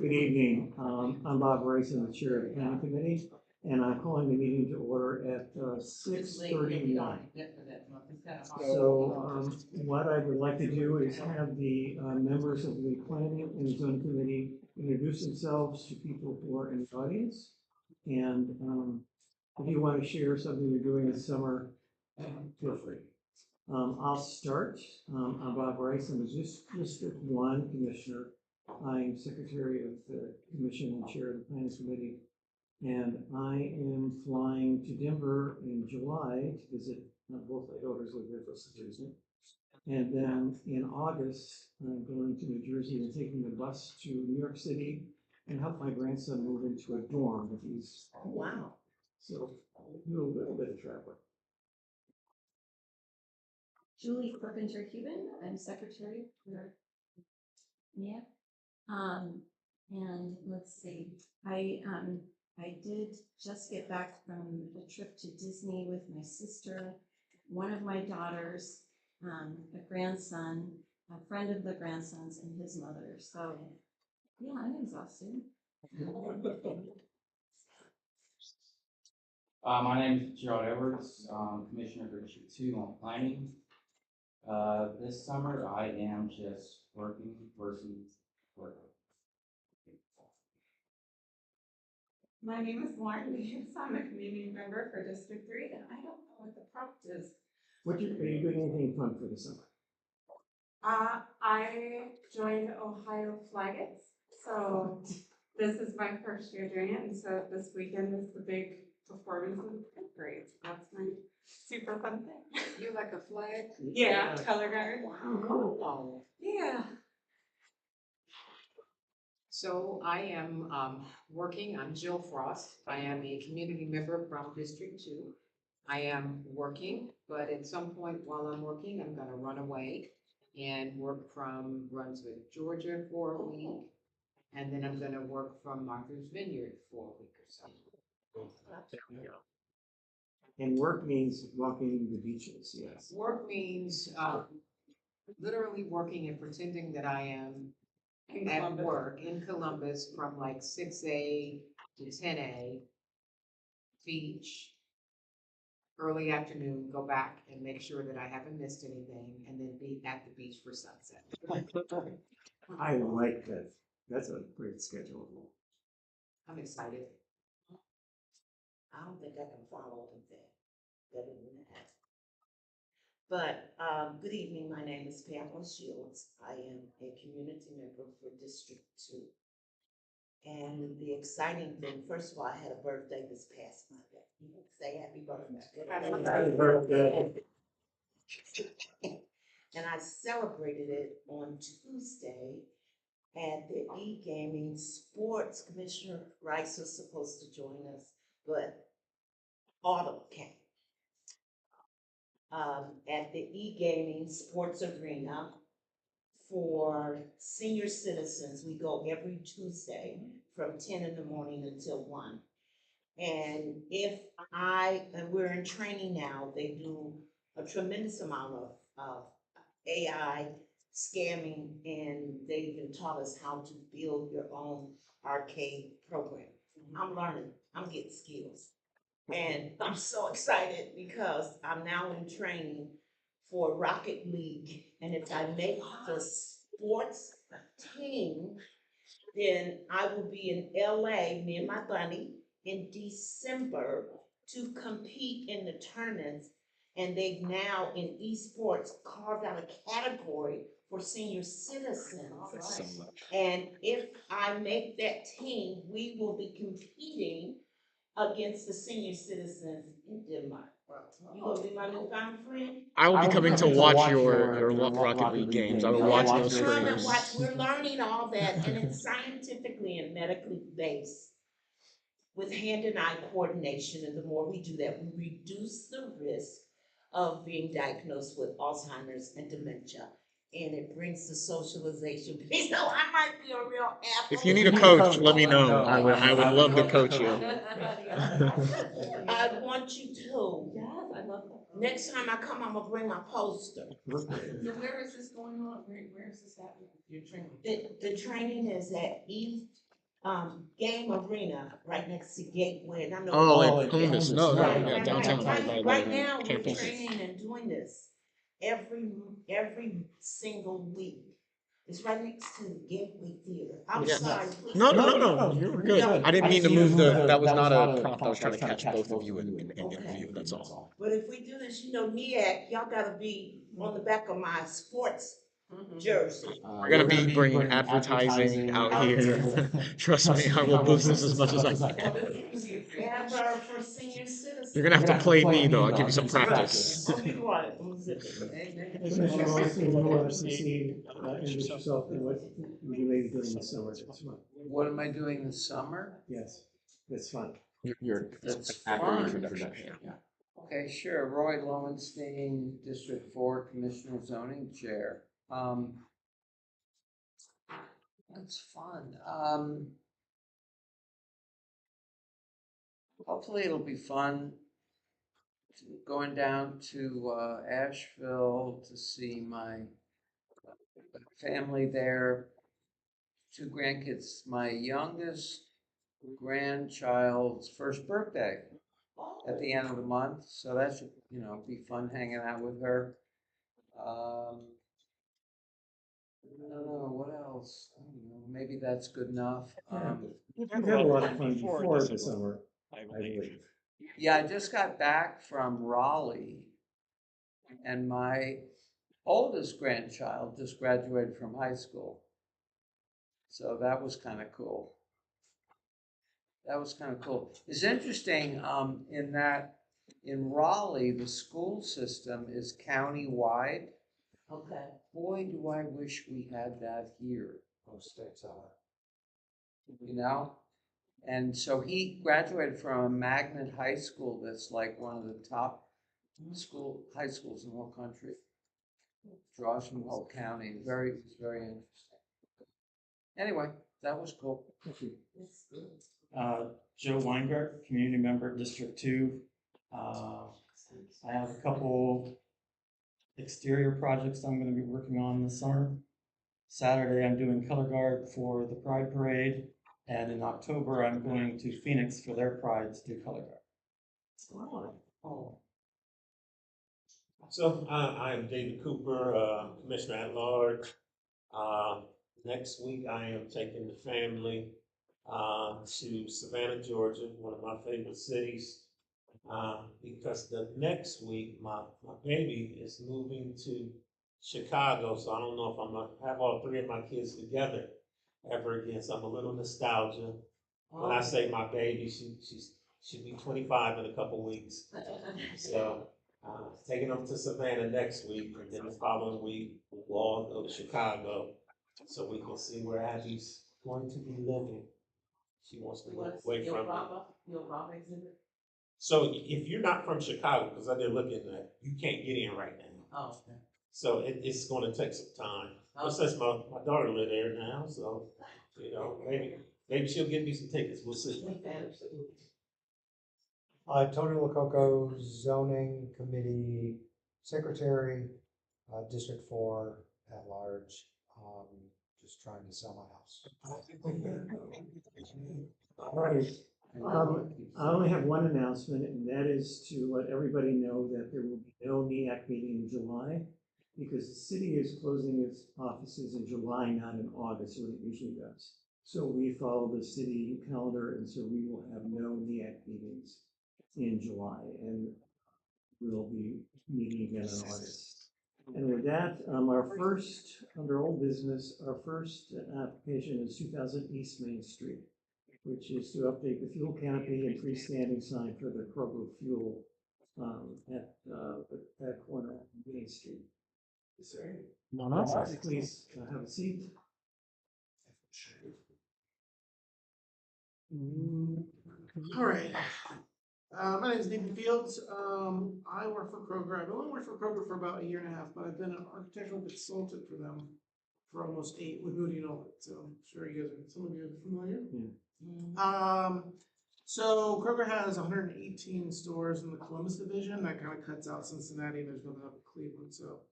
Good evening. I'm Bob Rice, I'm the chair of the planning committee, and I'm calling the meeting to order at 6:31. So what I would like to do is have the members of the planning and zoning committee introduce themselves to people who are in the audience. And if you want to share something you're doing this summer, feel free. I'll start. I'm Bob Rice. I'm the District 1 Commissioner. I'm Secretary of the Commission and Chair of the Planning Committee. And I am flying to Denver in July to visit both my daughters live there for Tuesday. And then in August, I'm going to New Jersey and taking the bus to New York City and help my grandson move into a dorm that he's. Oh, wow. So do a little bit of traveling. Julie Carpenter-Cuban, I'm secretary for NEAC. And let's see, I did just get back from a trip to Disney with my sister, one of my daughters, a grandson, a friend of the grandson's, and his mother. So yeah, I'm exhausted. My name is Gerald Edwards, Commissioner for District 2 on Planning. This summer I am just working versus working. My name is Lauren Williams. I'm a community member for District 3, and I don't know what the prompt is. Are you doing anything fun for the summer? I joined Ohio Flagets, so this is my first year doing it, and so this weekend is the big performance of the fifth grade. That's my super fun thing. You like a flag? Yeah, color guard. Wow. Yeah. So I am working. I'm Jill Frost. I am a community member from District 2. I am working, but at some point while I'm working, I'm going to run away and work from Brunswick, Georgia for a week. And then I'm going to work from Martha's Vineyard for a week or so. And work means walking the beaches, yes. Work means literally working and pretending that I am at work in Columbus from like 6 a to 10 a, beach, early afternoon, go back and make sure that I haven't missed anything, and then be at the beach for sunset. I like that. That's a great schedule. I'm excited. I don't think I can follow with that better than that. But good evening, my name is Pamela Shields. I am a community member for District 2. And the exciting thing, first of all, I had a birthday this past Monday. Say happy birthday. Happy birthday. And I celebrated it on Tuesday at the e-gaming sports. Commissioner Rice was supposed to join us, but Autumn came. At the e-gaming sports arena for senior citizens. We go every Tuesday from 10 in the morning until 1. And we're in training now, they do a tremendous amount of AI scamming, and they even taught us how to build your own arcade program. I'm learning, I'm getting skills. And I'm so excited because I'm now in training for Rocket League. And if I make the sports team, then I will be in LA, me and my bunny, in December to compete in the tournaments. And they've now in esports carved out a category for senior citizens. So much. And if I make that team, we will be competing against the senior citizens in Denmark. You gonna be my newfound friend? I will be coming to watch your Rocket League games. I will watch those Come and streams. watch. We're learning all that, and it's scientifically and medically based with hand and eye coordination. And the more we do that, we reduce the risk of being diagnosed with Alzheimer's and dementia. And it brings the socialization piece. So I might be a real apple. If you need a coach, let me know. I would love to coach you. I want you to. Yes, I love that. Next time I come, I'm gonna bring my poster. So where is this going on? Where is this happening? Your training? The training is at Game Arena right next to Gateway, and I know. Oh, in Columbus, no, no, Right, yeah, right, downtown, right, by right the now, we're campus. training and doing this every single week. It's right next to the Gateway Theater. I'm Yeah. sorry, please. No, no, no, no, you're good. I didn't mean to move that was not a prompt. I was trying to catch both of you in view, that's all. But if we do this, NEAC, y'all gotta be on the back of my sports jersey. We're gonna be bringing advertising out here. Trust me, I will boost this as much as I can. And for senior citizens. You're gonna have to play me though, I'll give you some practice. Oh, be quiet, I'm zipping. Commissioner Wilson, you want to proceed, introduce yourself and what you may be doing this summer, that's fine. What am I doing this summer? Yes, that's fine. You're That's after fun. introduction, yeah. Okay, sure. Roy Lowenstein, District 4 Commissioner Zoning Chair. That's fun. Hopefully it'll be fun going down to Asheville to see my family there. 2 grandkids. My youngest grandchild's first birthday at the end of the month, so that should, be fun hanging out with her. I don't know, what else? I don't know, maybe that's good enough. You've had a lot of fun before this summer, I believe. Yeah, I just got back from Raleigh, and my oldest grandchild just graduated from high school. So that was kind of cool. It's interesting in that in Raleigh, the school system is county-wide. Okay. Boy, do I wish we had that here. Most states are. And so he graduated from a magnet high school that's like one of the top high schools in the whole country. Draws from the whole county. It's very interesting. Anyway, that was cool. Joe Weingart, community member, District 2. I have a couple exterior projects I'm going to be working on this summer. Saturday, I'm doing color guard for the Pride Parade, and in October, I'm going to Phoenix for their Pride to do color guard. So I am David Cooper, Commissioner at Large. Next week, I am taking the family to Savannah, Georgia, one of my favorite cities, because the next week, my baby is moving to Chicago, so I don't know if I'm gonna have all 3 of my kids together ever again, so I'm a little nostalgia. When I say my baby, she'll be 25 in a couple weeks. So taking them to Savannah next week, and then the following week, we'll all go to Chicago so we can see where Abby's going to be living. She wants to live away from me. So if you're not from Chicago, because I did look at that, you can't get in right now. Oh, okay. So it's going to take some time. But since my daughter lives there now, so maybe she'll give me some tickets. We'll see. Tony Lococo, Zoning Committee Secretary, District 4 at large, just trying to sell my house. All right. I only have one announcement, and that is to let everybody know that there will be no NEAC meeting in July, because the city is closing its offices in July, not in August, what it usually does. So we follow the city calendar, and so we will have no NEAC meetings in July, and we'll be meeting again in August. And with that, our first, under old business, our first application is 2000 East Main Street, which is to update the fuel canopy and freestanding sign for the Kroger Fuel at that corner of Main Street. Is there any? Please have a seat. All right. My name is Nathan Fields. I work for Kroger. I've only worked for Kroger for about 1.5 years, but I've been an architectural consultant for them for almost 8 with Moody and Owen. So I'm sure some of you are familiar. Yeah. So Kroger has 118 stores in the Columbus division. That kind of cuts out Cincinnati. There's nothing up in Cleveland. So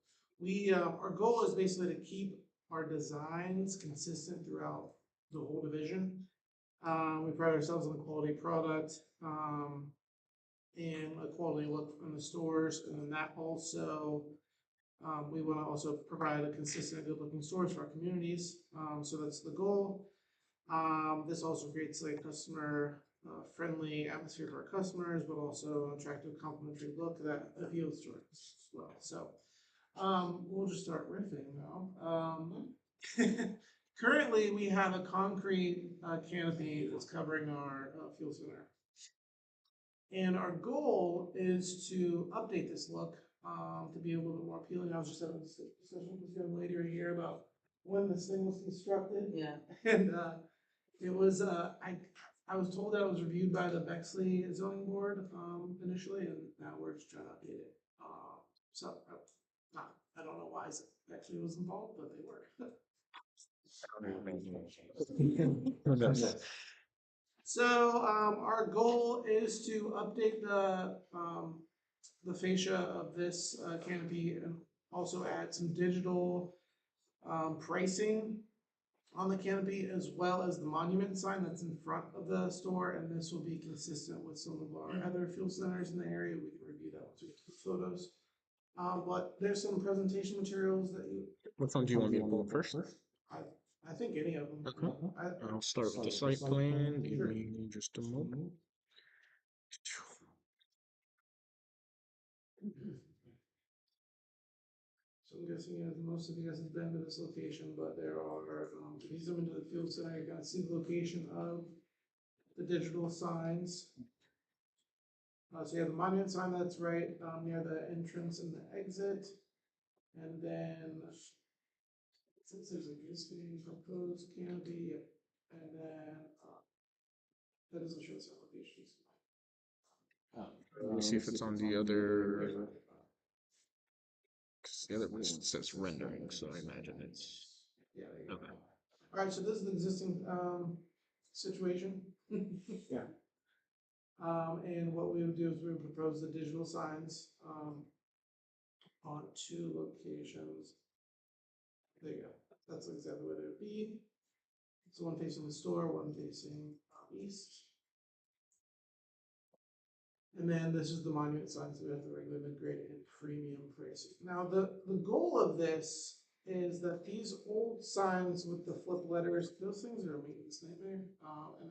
our goal is basically to keep our designs consistent throughout the whole division. We pride ourselves on the quality product, and a quality look in the stores, and then that also, we want to also provide a consistent, good-looking stores for our communities. So that's the goal. This also creates a customer friendly atmosphere for our customers, but also an attractive complementary look that appeals to us as well. So we'll just start riffing now. Currently, we have a concrete canopy that's covering our fuel center. And our goal is to update this look to be a little bit more appealing. I was just having a discussion with this young lady right here about when this thing was constructed. Yeah. And it was, I was told that it was reviewed by the Bexley zoning board initially, and now we're just trying to update it. So I don't know why Bexley was involved, but they were. Who knows? So our goal is to update the fascia of this canopy and also add some digital pricing on the canopy, as well as the monument sign that's in front of the store, and this will be consistent with some of our other fuel centers in the area. We can review that once we get the photos. But there's some presentation materials that you. Which one do you want me to pull first? I think any of them. Okay. I'll start with the site plan. Give me just a moment. So I'm guessing most of you guys have been to this location, but there are, if you zoom into the field center, you're gonna see the location of the digital signs. So you have the monument sign that's right near the entrance and the exit. And then since there's an existing proposed canopy, and then that doesn't show us locations. Let me see if it's on the other. 'Cause the other one says rendering, so I imagine it's. Yeah, there you go. Okay. All right, so this is the existing situation. Yeah. And what we would do is we would propose the digital signs on 2 locations. There you go. That's exactly what it would be. So one facing the store, one facing east. And then this is the monument sign, so we have the regular, mid-grade, and premium pricing. Now, the goal of this is that these old signs with the flip letters, those things are a maintenance nightmare, and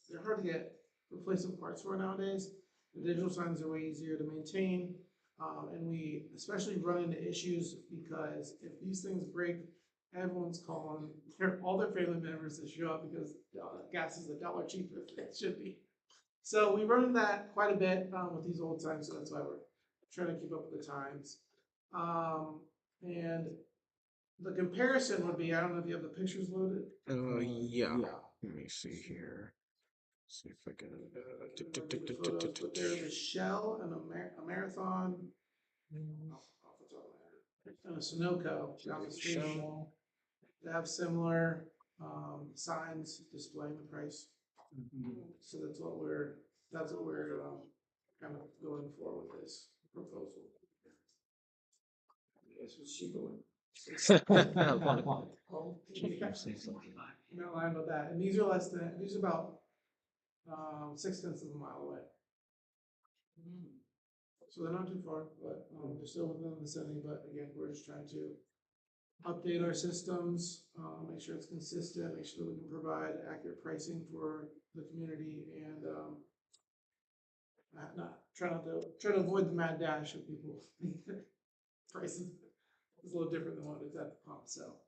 they're hard to get replacement parts for nowadays. The digital signs are way easier to maintain, and we especially run into issues because if these things break, everyone's calling all their family members to show up because gas is $1 cheaper than it should be. So we run that quite a bit with these old signs, so that's why we're trying to keep up with the times. And the comparison would be, I don't know if you have the pictures loaded. Yeah. Let me see here. See if I can. There's a Shell and a Marathon, off the top of my head, and a Sunoco down the street. They have similar signs displaying the price. So that's what we're kind of going for with this proposal. Yes, it's cheaper one. No line about that, and these are about 6/10 of a mile away. So they're not too far, but they're still within the vicinity. But again, we're just trying to update our systems, make sure it's consistent, make sure that we can provide accurate pricing for the community, and try to avoid the mad dash of people. Prices is a little different than what it is at the pump. So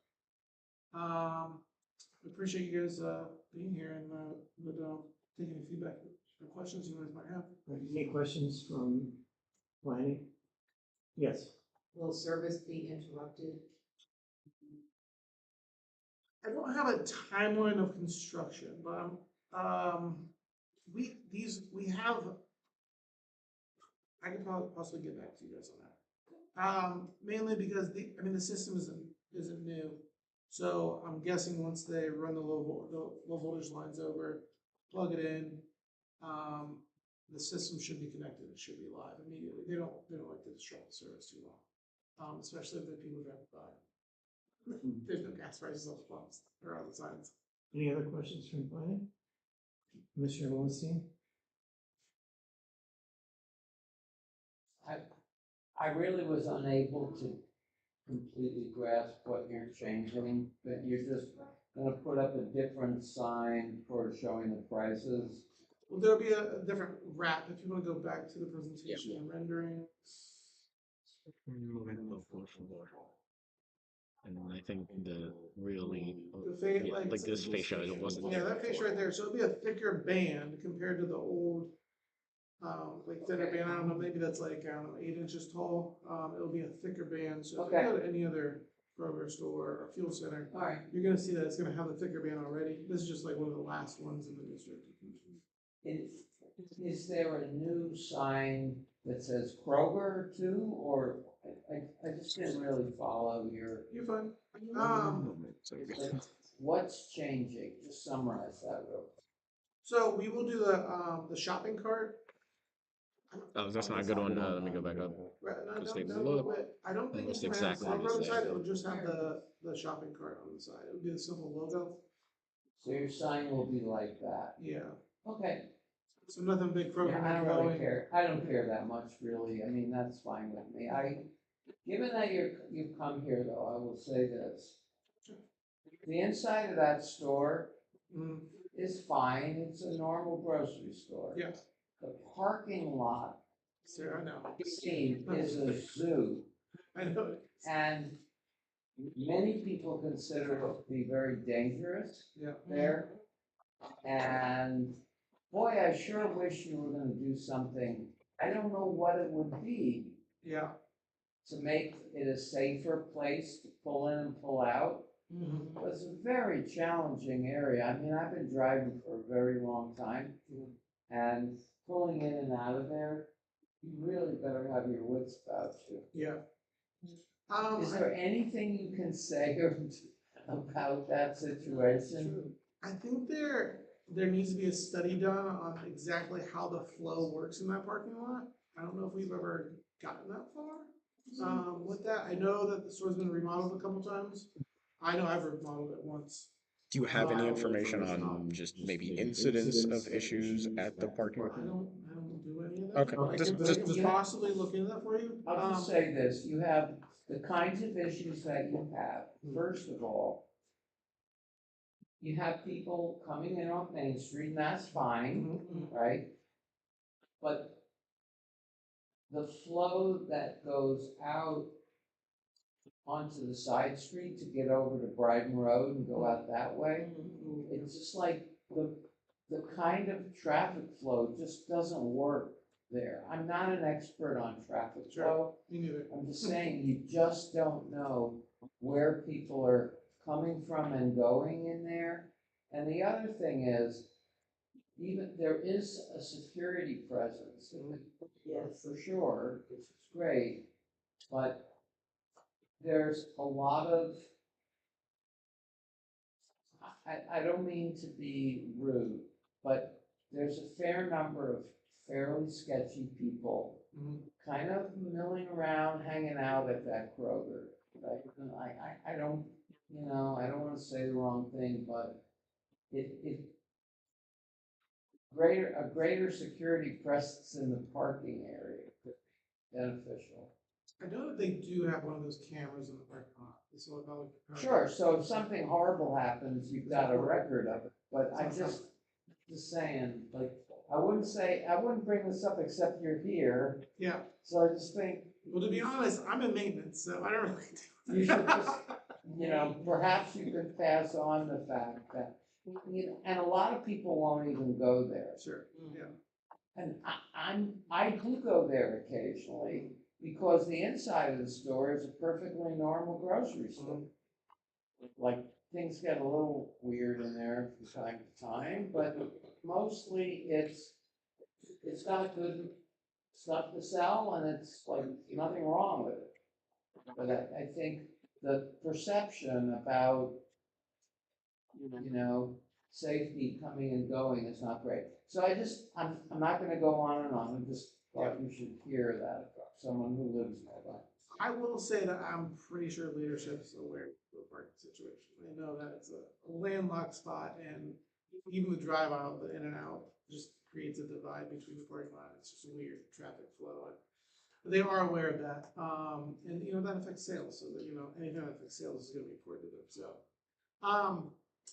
we appreciate you guys being here and taking any feedback or questions you guys might have. Any questions from planning? Yes. Will service be interrupted? I don't have a timeline of construction, but we have. I could probably possibly get back to you guys on that. Mainly because the system isn't new, so I'm guessing once they run the low voltage lines over, plug it in, the system should be connected. It should be live immediately. They don't like to disrupt the service too long, especially if the people drive by. There's no gas prices on the pumps or on the signs. Any other questions from planning? Commissioner Lowenstein? I really was unable to completely grasp what you're changing, but you're just gonna put up a different sign for showing the prices. Well, there'll be a different wrap if you want to go back to the presentation and rendering. And I think the really, The fa- yeah, like this fascia, it wasn't Yeah, there that face before. right there, so it'll be a thicker band compared to the old, like thinner band, I don't know, maybe that's like, I don't know, 8 inches tall, it'll be a thicker band, so if you Okay. go to any other Kroger store or fuel center, All right. you're gonna see that it's gonna have the thicker band already, this is just like one of the last ones in the district. Is there a new sign that says Kroger too, or I just didn't really follow your, You're fine. like, what's changing? Just summarize that real quick. So we will do the shopping cart. Oh, that's not a good one. Let me go back up. Right, no, Because no, they no, look wait, I don't think it's almost gonna have exactly Kroger on the the side, same. it'll just have the shopping cart on the side, it'll be a simple logo, So your sign will be like that. yeah, Okay. so nothing big Yeah, Kroger. I don't really care. I don't care that much, really. I mean, that's fine with me. Given that you've come here though, I will say this. The inside of that store Mm, is fine. It's a normal grocery store. yeah, The parking lot Sarah, I know, scene is a zoo. I know, And many people consider it to be very dangerous yeah. there. And boy, I sure wish you were gonna do something, I don't know what it would be, Yeah. to make it a safer place to pull in and pull out. Mhm. But it's a very challenging area. I mean, I've been driving for a very long time. And pulling in and out of there, you really better have your wits about you. Yeah. Is there anything you can say about that situation? I think there needs to be a study done on exactly how the flow works in that parking lot. I don't know if we've ever gotten that far. With that, I know that the store's been remodeled a couple times. I know I've remodeled it once. Do you have any information on just maybe incidents of issues at the parking? I don't do any of that. Okay, but I just- can possibly look into that for you. I'll just say this, you have the kinds of issues that you have. First of all, you have people coming in off Main Street, and that's fine, right? But the flow that goes out onto the side street to get over to Bryden Road and go out that way, it's just like the kind of traffic flow just doesn't work there. I'm not an expert on traffic flow. Me neither. I'm just saying, you just don't know where people are coming from and going in there. And the other thing is, even there is a security presence, Yes. for sure, which is great, but there's a lot of, I don't mean to be rude, but there's a fair number of fairly sketchy people kind of milling around, hanging out at that Kroger. Right? And I don't, I don't want to say the wrong thing, but a greater security presence in the parking area could be beneficial. I know that they do have one of those cameras in the parking lot. This will probably. Sure, so if something horrible happens, you've got a record of it, but I just saying, like, I wouldn't bring this up except you're here, Yeah. so I just think Well, to be honest, I'm in maintenance, so I don't really do. you should just, perhaps you could pass on the fact that, and a lot of people won't even go there. Sure, yeah. And I do go there occasionally, because the inside of the store is a perfectly normal grocery store. Like, things get a little weird in there from time to time, but mostly it's got good stuff to sell, and it's like nothing wrong with it. But I think the perception about, safety coming and going is not great. So I'm not gonna go on and on, I just thought you should hear that from someone who lives nearby. I will say that I'm pretty sure leadership's aware of the parking situation. They know that it's a landlocked spot, and even the drive aisle, the in and out, just creates a divide between the parking lot. It's just a weird traffic flow. They are aware of that, and you know, that affects sales, so that, you know, anything that affects sales is gonna be important to them, so.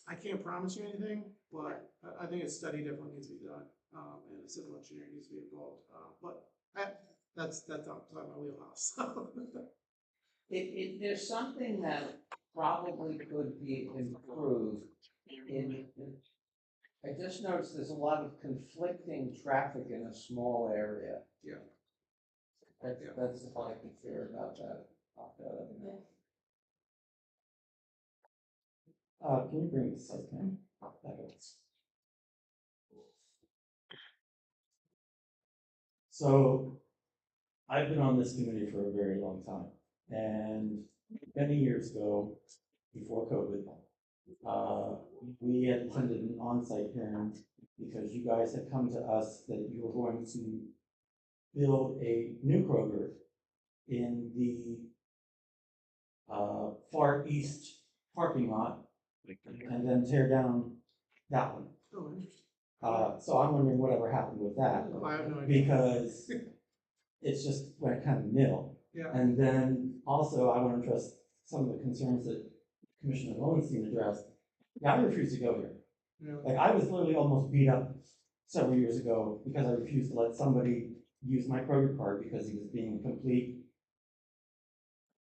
I can't promise you anything, but I think a study definitely needs to be done, and a civil engineer needs to be involved, but that's outside my wheelhouse, so. There's something that probably could be improved I just noticed there's a lot of conflicting traffic in a small area. Yeah. That's all I can fear about that. Can you bring this up, Ken? So, I've been on this committee for a very long time, and many years ago, before COVID, we had attended an on-site hearing because you guys had come to us that you were going to build a new Kroger in the far east parking lot and then tear down that one. Oh, interesting. So I'm wondering whatever happened with that, I have no idea. because it's just went kind of nil. Yeah. And then also I want to address some of the concerns that Commissioner Lowenstein addressed. Yeah, I refuse to go here. Yeah. Like, I was literally almost beat up several years ago because I refused to let somebody use my Kroger card because he was being a complete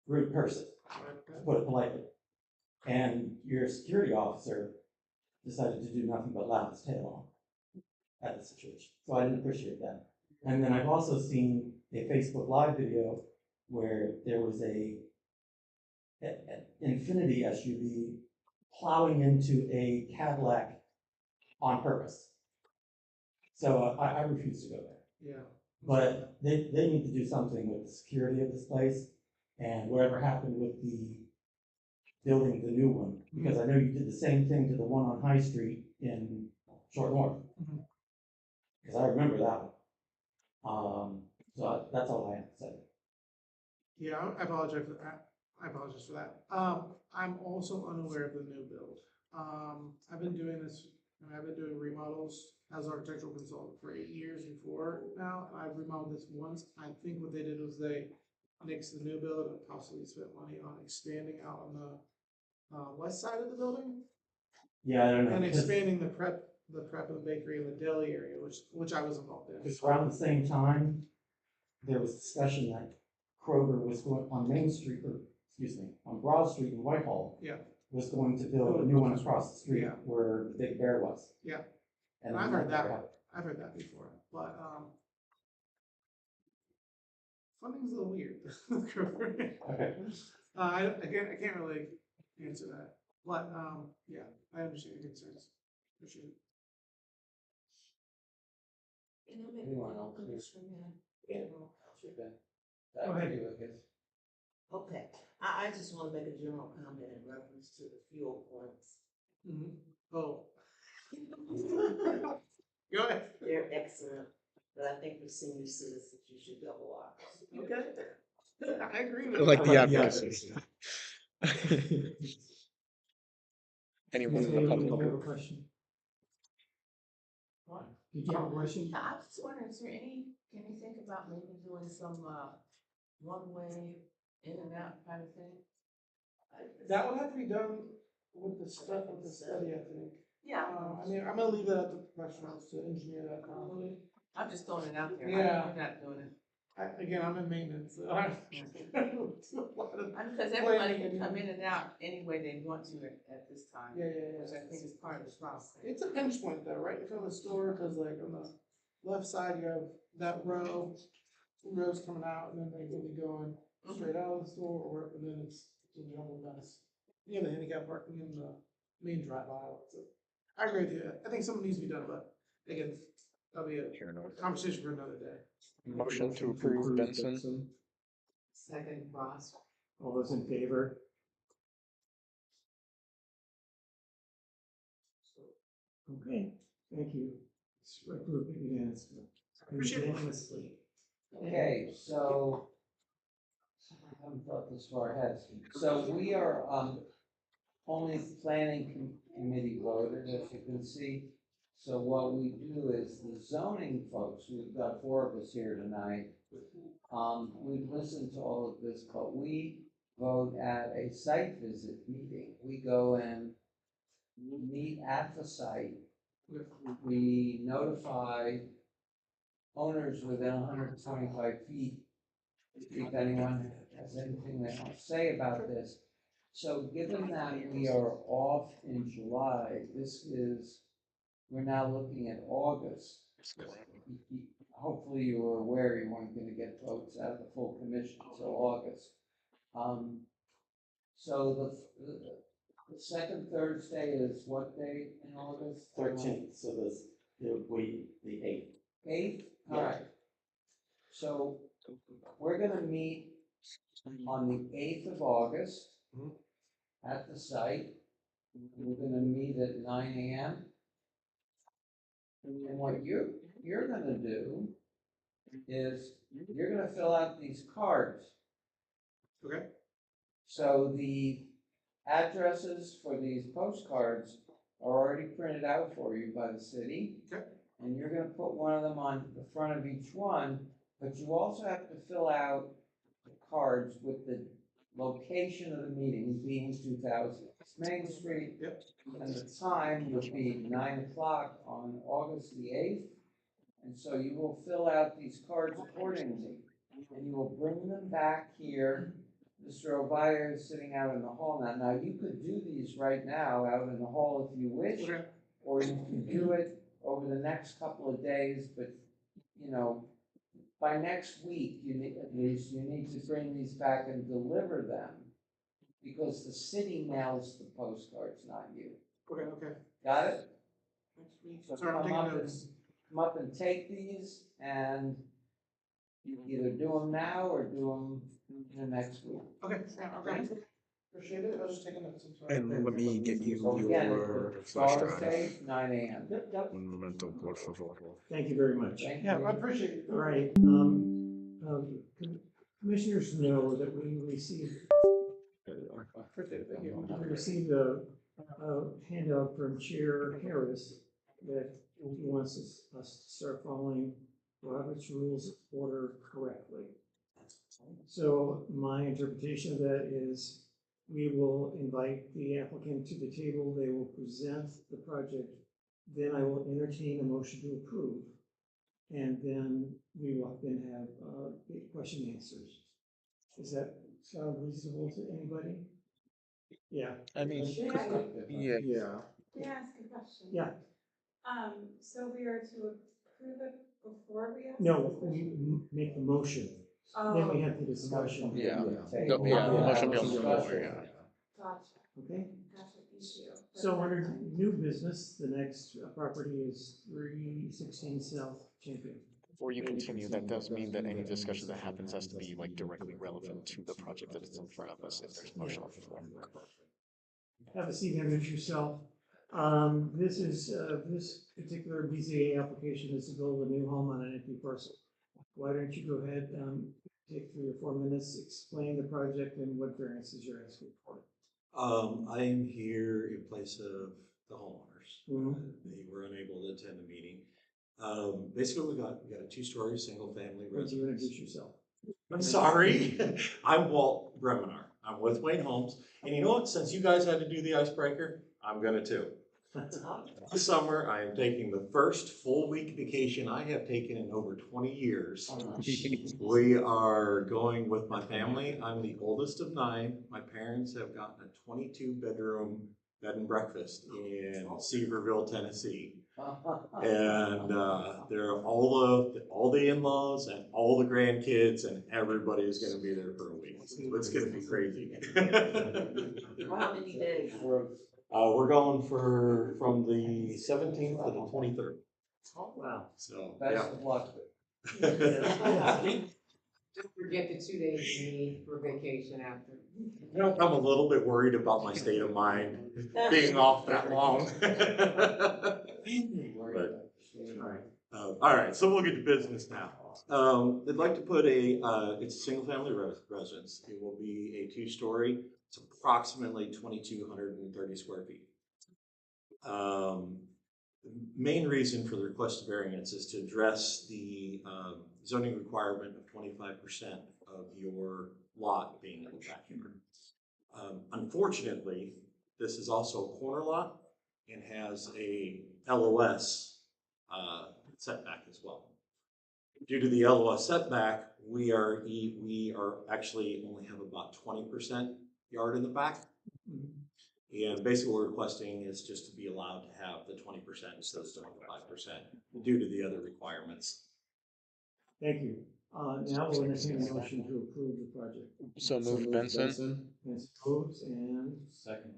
rude person, to put it politely. And your security officer decided to do nothing but laugh his tail off at the situation. So I didn't appreciate that. And then I've also seen a Facebook Live video where there was an Infinity SUV plowing into a Cadillac on purpose. So I refuse to go there. Yeah. But they need to do something with the security of this place and whatever happened with the building the new one. Because I know you did the same thing to the one on High Street in Short North. Mhm. Because I remember that one. So that's all I have to say. Yeah, I apologize for that. I apologize for that. I'm also unaware of the new build. I've been doing this, I've been doing remodels as architectural consultant for 8 years before now, and I've remodeled this once. I think what they did was they nixed the new build and possibly spent money on expanding out on the west side of the building. Yeah, I don't know. And expanding the prep and the bakery and the deli area, which I was involved in. Because around the same time, there was discussion that Kroger was going on Main Street, or excuse me, on Broad Street in Whitehall. Yeah. Was going to build a new one across the street Yeah. where the Big Bear was. Yeah. And I've heard that. I've heard that before, but funding's a little weird. Okay. I can't really answer that, but yeah, I understand your concerns. Appreciate it. Can I make Anyone one else? commission? Yeah. Go ahead. Okay, I just want to make a general comment in reference to the fuel points. Oh. Go ahead. They're excellent, but I think for senior citizens, you should double ours. Okay. I agree with Like the that. advocacy. Anyone in the Ms. Bailey, public? you have a question? Did you have a question? Yeah, I was just wondering, is there can you think about maybe doing some, one-way in and out kind of thing? That would have to be done with the study, I think. Yeah. I mean, I'm gonna leave that up to professionals to engineer that properly. I'm just throwing it out there. Yeah. I'm not doing it. Again, I'm in maintenance, so I don't do a lot of. Because everybody can come in and out any way they want to at this time. Yeah. Which I think is part of the process. It's a pinch point though, right, in front of the store, cause like on the left side, you have that row, 2 rows coming out, and then they will be going straight out of the store, or, and then it's a jumbled mess. You have the handicap parking in the main drive aisle, so I agree with you, I think something needs to be done, but again, that'll be a conversation for another day. Motion to approve Benson. Second, Ross. All those in favor? Okay, thank you. It's approved unanimously. Okay, so I haven't thought this far ahead. So we are only planning committee voted, as you can see. So what we do is the zoning folks, we've got 4 of us here tonight. We've listened to all of this, but we vote at a site visit meeting. We go and meet at the site. We notify owners within 125 feet if anyone has anything they want to say about this. So given that we are off in July, we're now looking at August. Hopefully you were aware you weren't going to get votes out of the full commission until August. So the second Thursday is what day in August? 13th, so it'll be the 8th. 8th? All right. So we're gonna meet on the 8th of August at the site. We're gonna meet at 9 a.m. And what you're gonna do is you're gonna fill out these cards. Okay. So the addresses for these postcards are already printed out for you by the city. Okay. And you're gonna put one of them on the front of each one, but you also have to fill out the cards with the location of the meeting being 2000 Main Street. Yep. And the time would be 9 o'clock on August the 8th. And so you will fill out these cards accordingly. And you will bring them back here. Mr. O'Byer is sitting out in the hall now. Now, you could do these right now out in the hall if you wish, Okay. or you can do it over the next couple of days, but, you know, by next week, you need to bring these back and deliver them, because the city mails the postcards, not you. Okay. Got it? Next week. So Sorry, I'm come taking up notes. and take these, and you either do them now or do them the next week. Okay, okay. Appreciate it. I was just taking notes. I'm sorry. And let me get you So again, your it's flash August drive. 8th, 9 a.m. Un momento, por favor. Thank you very much. Thank Yeah, you. I appreciate it. All right, commissioners know that we received a handout from Chair Harris that he wants us to start following Robert's Rules of Order correctly. So my interpretation of that is we will invite the applicant to the table, they will present the project, then I will entertain a motion to approve. And then we will then have question and answers. Does that sound reasonable to anybody? Yeah. I mean, May I yeah. may I ask a question? Yeah. So we are to approve it before we ask? No, we make the motion, then we have the discussion. Yeah. No, The motion yeah. be on the floor, yeah. Gotcha, Okay, thank you. so under new business, the next property is 316 South Champion. Before you continue, that does mean that any discussion that happens has to be like directly relevant to the project that is in front of us if there's a motion on the floor. Have a seat, introduce yourself. This particular BZA application is to build a new home on an empty parcel. Why don't you go ahead, take 3 or 4 minutes, explain the project and what variances you're asking for. I am here in place of the homeowners. Mm-hmm. They were unable to attend the meeting. Basically, we got a 2-story single family Would you residence. introduce yourself? I'm sorry. I'm Walt Breminar. I'm with Wayne Homes. And you know what? Since you guys had to do the icebreaker, I'm gonna too. This summer, I am taking the first full week vacation I have taken in over 20 years. We are going with my family. I'm the oldest of 9. My parents have gotten a 22-bedroom bed and breakfast in Seaverville, Tennessee. And there are all the in-laws and all the grandkids, and everybody is going to be there for a week. So it's going to be crazy. How many days? We're going from the 17th to the 23rd. Wow. So Best yeah. of luck. Don't forget the 2 days you need for vacation after. You know, I'm a little bit worried about my state of mind being off that long. But, all right, so we'll get to business now. I'd like to put it's a single family residence. It will be a 2-story. It's approximately 2,230 square feet. The main reason for the request of variance is to address the zoning requirement of 25% of your lot being in the backyard. Unfortunately, this is also a corner lot and has a LOS setback as well. Due to the LOS setback, we are actually only have about 20% yard in the back. And basically what we're requesting is just to be allowed to have the 20% instead of 25% due to the other requirements. Thank you. Now we'll entertain a motion to approve the project. So moved, Benson. Benson moves and Second,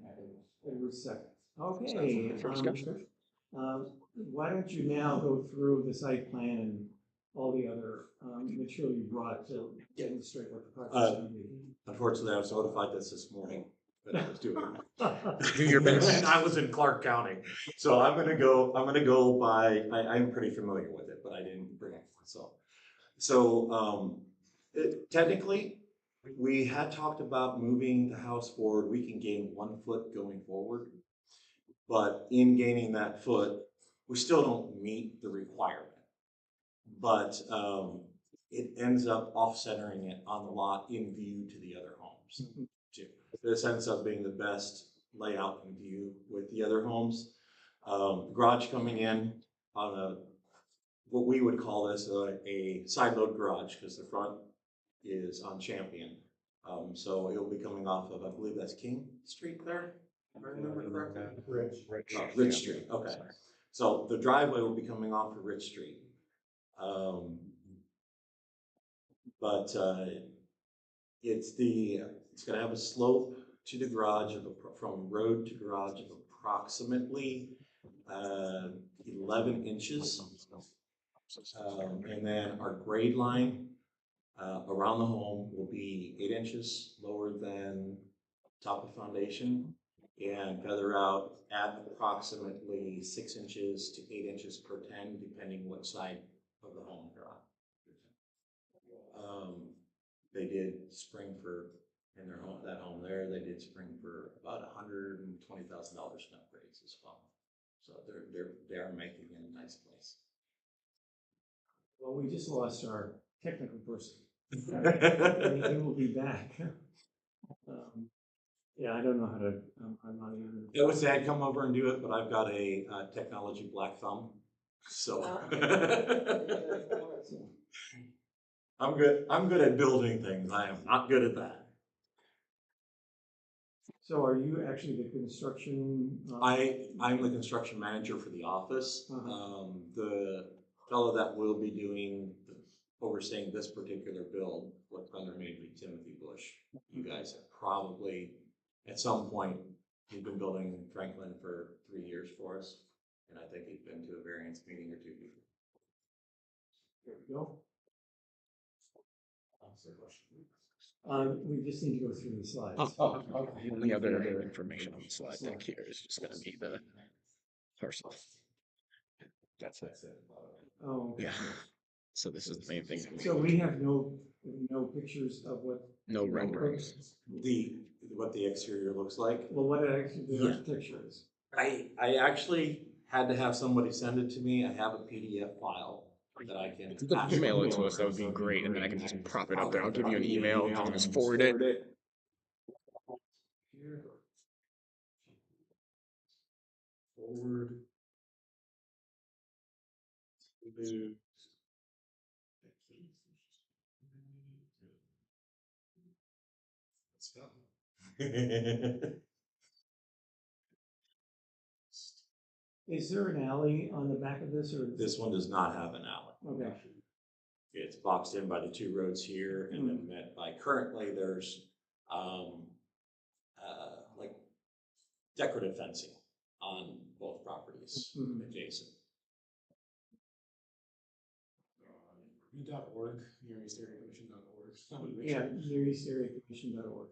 Edward seconds. Okay. For discussion. Why don't you now go through the site plan and all the other material you brought to demonstrate what the project is going to be? Unfortunately, I was notified this morning that I was doing it. Do your best. And I was in Clark County, so I'm gonna go by. I'm pretty familiar with it, but I didn't bring it. So technically, we had talked about moving the house forward. We can gain 1 foot going forward, but in gaining that foot, we still don't meet the requirement. But it ends up off-centering it on the lot in view to the other homes. Too. This ends up being the best layout and view with the other homes. The garage coming in on what we would call this a side load garage, because the front is on Champion. So it'll be coming off of, I believe that's King Street there, if I remember correctly. Rich Street, okay. So the driveway will be coming off of Rich Street. But it's gonna have a slope to the garage from road to garage of approximately 11 inches. And then our grade line around the home will be 8 inches lower than top of foundation and feather out at approximately 6 inches to 8 inches per 10, depending what side of the home you're on. They did spring for, in their home, that home there, they did spring for about $120,000 in upgrades as well. So they are making it a nice place. Well, we just lost our technical person. He will be back. Yeah, I don't know how to, I'm not even. It was sad, come over and do it, but I've got a technology black thumb, so. I'm good at building things. I am not good at that. So are you actually the construction? I'm the construction manager for the office. The fellow that will be overseeing this particular build, what's under me, be Timothy Bush. You guys have probably, at some point, he's been building in Franklin for 3 years for us, and I think he's been to a variance meeting or two before. There we go. We just need to go through the slides. The only other information on the slide deck here is just going to be the parcel. That's it. Oh, okay. Yeah. So this is the main thing. So we have no pictures of what. No renderings. What the exterior looks like. Well, what actually the picture is. I actually had to have somebody send it to me. I have a PDF file that I can. If you could email it to us, that would be great, and then I can just prop it up there. I'll give you an email, you can just forward it. Here. Forward. Move. Let's go. Is there an alley on the back of this, or? This one does not have an alley. Okay. It's boxed in by the 2 roads here, and then met by, currently there's like decorative fencing on both properties adjacent. .org, neareastareacommission.org. Yeah, neareastareacommission.org.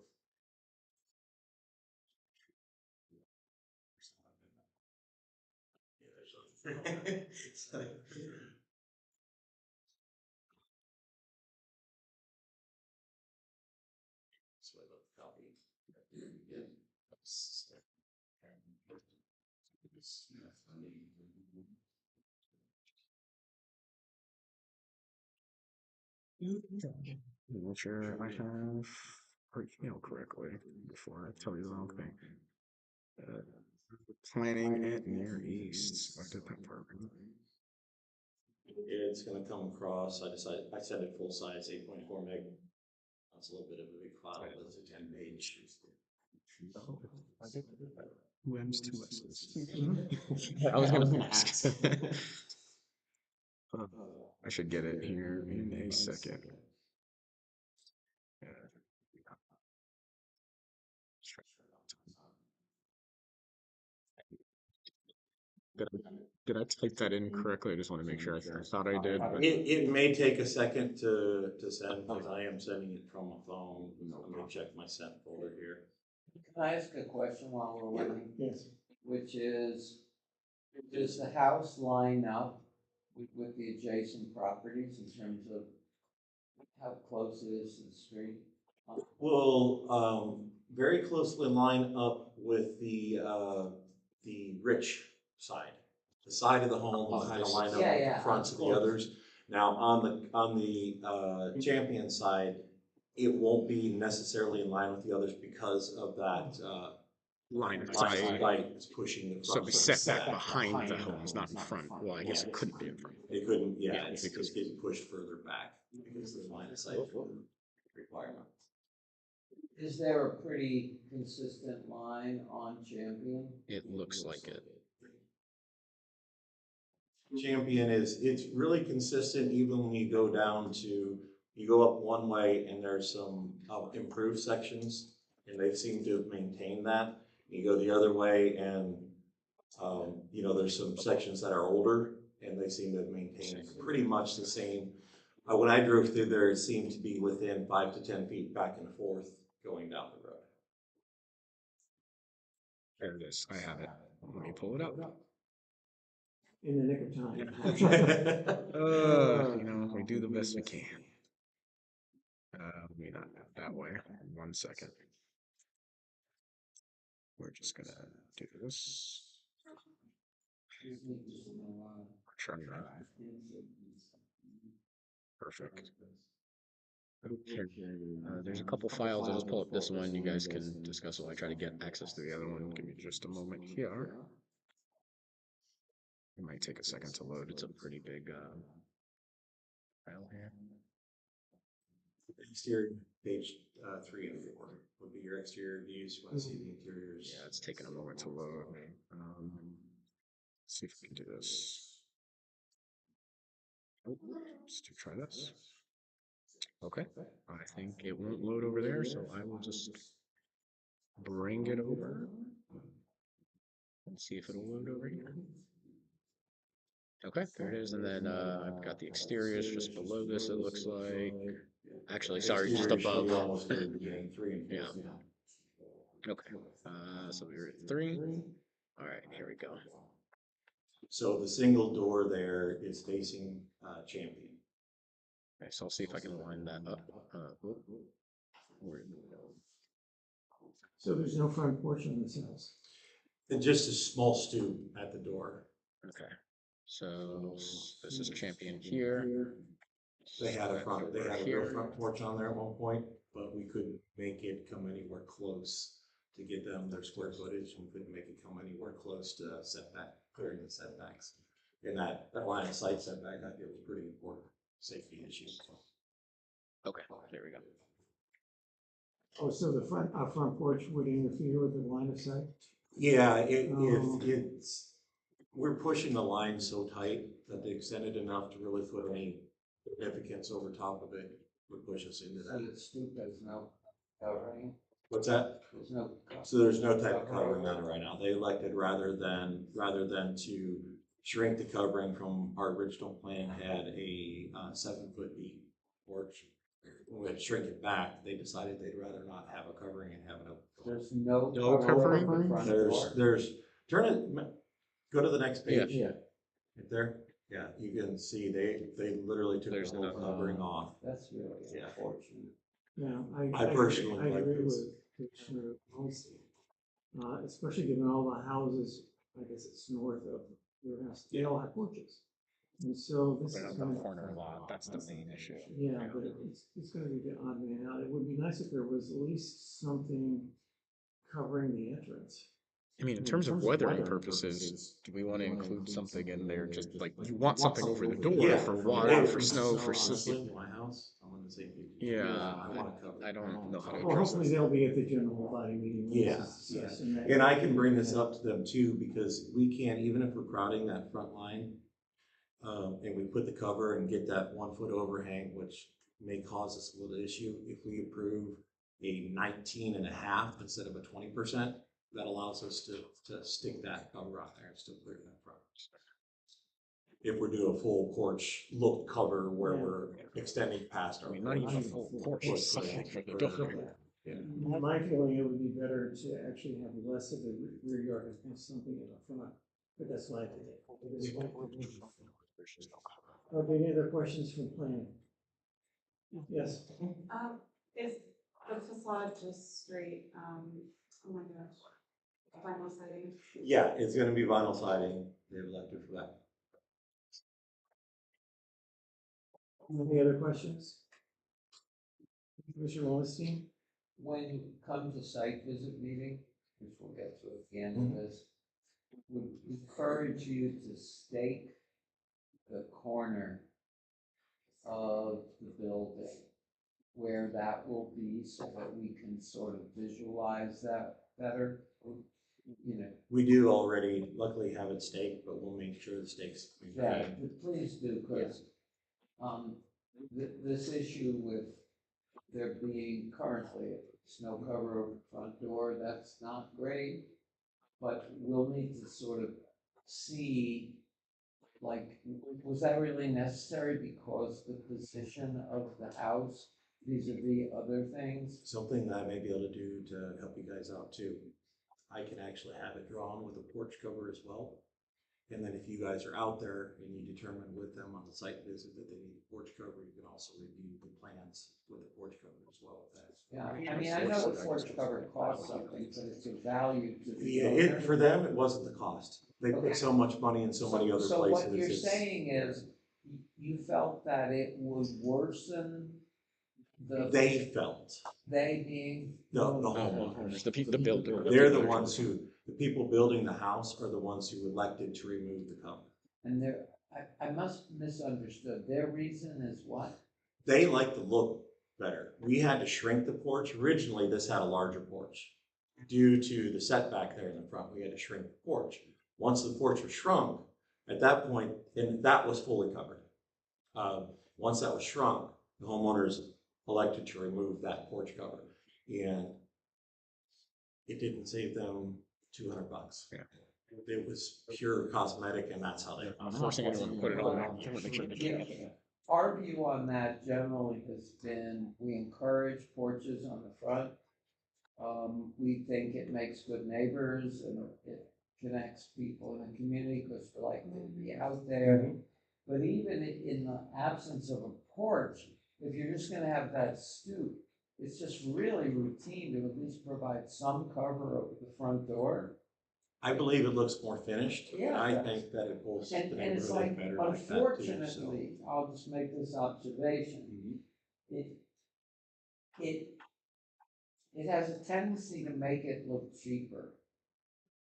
Make sure I have our email correctly before I tell you the wrong thing. Planning at Near East. I did that part right. It's gonna come across, I set it full size, 8.4 meg. That's a little bit of a big file, but it's a 10 page. Oh, I did that. Who M's two S's? I was gonna ask. I should get it here in a second. Did I type that in correctly? I just want to make sure. I thought I did. But... It may take a second to send, because I am sending it from a phone. Let me check my sent folder here. Can I ask a question while we're waiting? Yes. Which is, does the house line up with the adjacent properties in terms of how close it is to the street? Will very closely line up with the rich side. The side of the home will kind of line up with the fronts of the others. Now on the Champion side, it won't be necessarily in line with the others because of that line of sight is pushing the front. So it'd be set back behind the homes, not in front. Well, I guess it couldn't be in front. It couldn't, yeah, it's getting pushed further back because of the line of sight requirement. Is there a pretty consistent line on Champion? It looks like it. Champion it's really consistent even when you go down to, you go up one way and there's some improved sections and they seem to have maintained that. You go the other way and, you know, there's some sections that are older and they seem to have maintained pretty much the same. When I drove through there, it seemed to be within 5 to 10 feet back and forth going down the road. There it is. I have it. Let me pull it up. In the nick of time. You know, we do the best we can. Let me not that way. 1 second. We're just gonna do this. Try that. Perfect. Okay. There's a couple files. I'll just pull up this one. You guys can discuss while I try to get access to the other one. Give me just a moment here. It might take a second to load. It's a pretty big file here. Exterior page 3 and 4 would be your exterior views. You want to see the interiors. Yeah, it's taking a moment to load. See if we can do this. Oh, let's try this. Okay, I think it won't load over there, so I will just bring it over and see if it'll load over here. Okay, there it is, and then I've got the exteriors just below this, it looks like. Actually, sorry, just above. Yeah. Okay, so we're at 3. All right, here we go. So the single door there is facing Champion. Okay, so I'll see if I can line that up. So there's no front porch on this house? And just a small stoop at the door. Okay, so this is Champion here. They had a real front porch on there at one point, but we couldn't make it come anywhere close to get them their square footage. We couldn't make it come anywhere close to setback, clearing the setbacks. And that line of sight setback, I think was pretty important safety issue. Okay, there we go. Oh, so the front porch would interfere with the line of sight? Yeah, it's we're pushing the line so tight that they extended enough to really put any significance over top of it would push us into that. The stoop has no covering. What's that? There's no. So there's no type of covering on it right now. They elected rather than to shrink the covering from our original plan had a 7-foot deep porch. When we shrink it back, they decided they'd rather not have a covering and have it open. There's no covering? There's turn it, go to the next page. Yeah. Right there. Yeah, you can see they literally took the whole covering off. That's really unfortunate. Yeah, I personally I like agree this. Commissioner Holstein. Especially given all the houses, I guess it's north of your house, they all have porches. And so this But is on gonna. the corner lot, that's the main issue. Yeah, but it's gonna be the odd man out. It would be nice if there was at least something covering the entrance. I mean, in terms of weathering purposes, do we want to include something in there? Just like you want something over the door Yeah, for from water, water, for snow, for honestly, my house, I'm on the same page. Yeah, I wanna cover. I don't know how to Well, address hopefully this. they'll be at the general body meeting. when Yeah, this is discussed, and and I can bring this up to them too, because we can't, even if we're crowding that front line, and we put the cover and get that 1 foot overhang, which may cause us a little issue, if we approve a 19.5 instead of a 20%, that allows us to stick that cover on there and still clear that front. If we're doing a full porch look cover where we're extending past our. I mean, not even a full porch, just something for the door. Yeah. My feeling, it would be better to actually have less of a rear yard and have something in the front, but that's why I did it. Okay, any other questions from planning? Yes. Is the facade just straight, oh my gosh, vinyl siding? Yeah, it's gonna be vinyl siding, they've elected for that. Any other questions? Commissioner Wallenstein? When you come to site visit meeting, which we'll get to at the end of this, would encourage you to stake the corner of the building where that will be so that we can sort of visualize that better, you know. We do already luckily have it staked, but we'll make sure the stakes. Yeah, please do, because this issue with there being currently a snow cover over the front door, that's not great. But we'll need to sort of see, like, was that really necessary because the position of the house vis-a-vis other things? Something that I may be able to do to help you guys out too. I can actually have it drawn with a porch cover as well. And then if you guys are out there and you determine with them on the site visit that they need a porch cover, you can also review the plans with the porch cover as well with that. Yeah, I mean, I know the porch cover costs something, but it's a value to the Yeah, owner. for them, it wasn't the cost. They put so much money in so many other So places. what you're it's- saying is, you felt that it would worsen They felt, they being. the Oh, homeowners. the builder. They're the ones who, the people building the house are the ones who elected to remove the cover. And I must misunderstood, their reason is what? They like the look better. We had to shrink the porch. Originally, this had a larger porch. Due to the setback there in the front, we had to shrink the porch. Once the porch was shrunk, at that point, and that was fully covered. Once that was shrunk, the homeowners elected to remove that porch cover. And it didn't save them $200. Yeah. It was pure cosmetic, and that's how they. I'm forcing anyone to put it on there. Make sure they can't. Our view on that generally has been, we encourage porches on the front. We think it makes good neighbors and it connects people in the community because we like to be out there. But even in the absence of a porch, if you're just gonna have that stoop, it's just really routine to at least provide some cover over the front door. I believe it looks more finished. Yeah. I think that it pulls the And it's neighborhood like, in better like that too, so. unfortunately, I'll just make this observation. It has a tendency to make it look cheaper.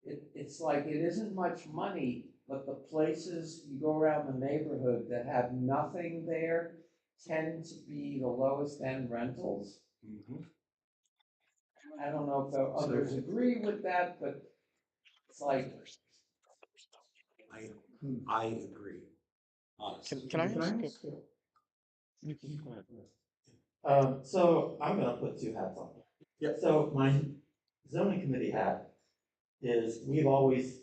It's like it isn't much money, but the places you go around the neighborhood that have nothing there tend to be the lowest end rentals. I don't know if others agree with that, but it's like. I agree, honestly. Can I ask? So I'm gonna put two hats on. Yep. So my zoning committee hat is, we've always,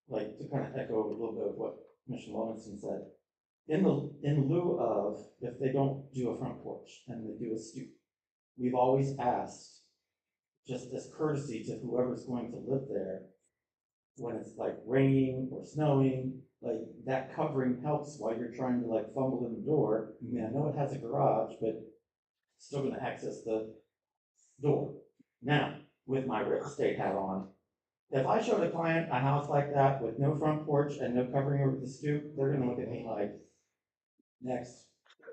like, to kind of echo a little bit of what Commissioner Lowenstein said, in lieu of, if they don't do a front porch and they do a stoop, we've always asked, just as courtesy to whoever's going to live there, when it's like raining or snowing, like that covering helps while you're trying to like fumble in the door. I mean, I know it has a garage, but still gonna access the door. Now, with my real estate hat on. If I showed a client a house like that with no front porch and no covering over the stoop, they're gonna look at me like, next.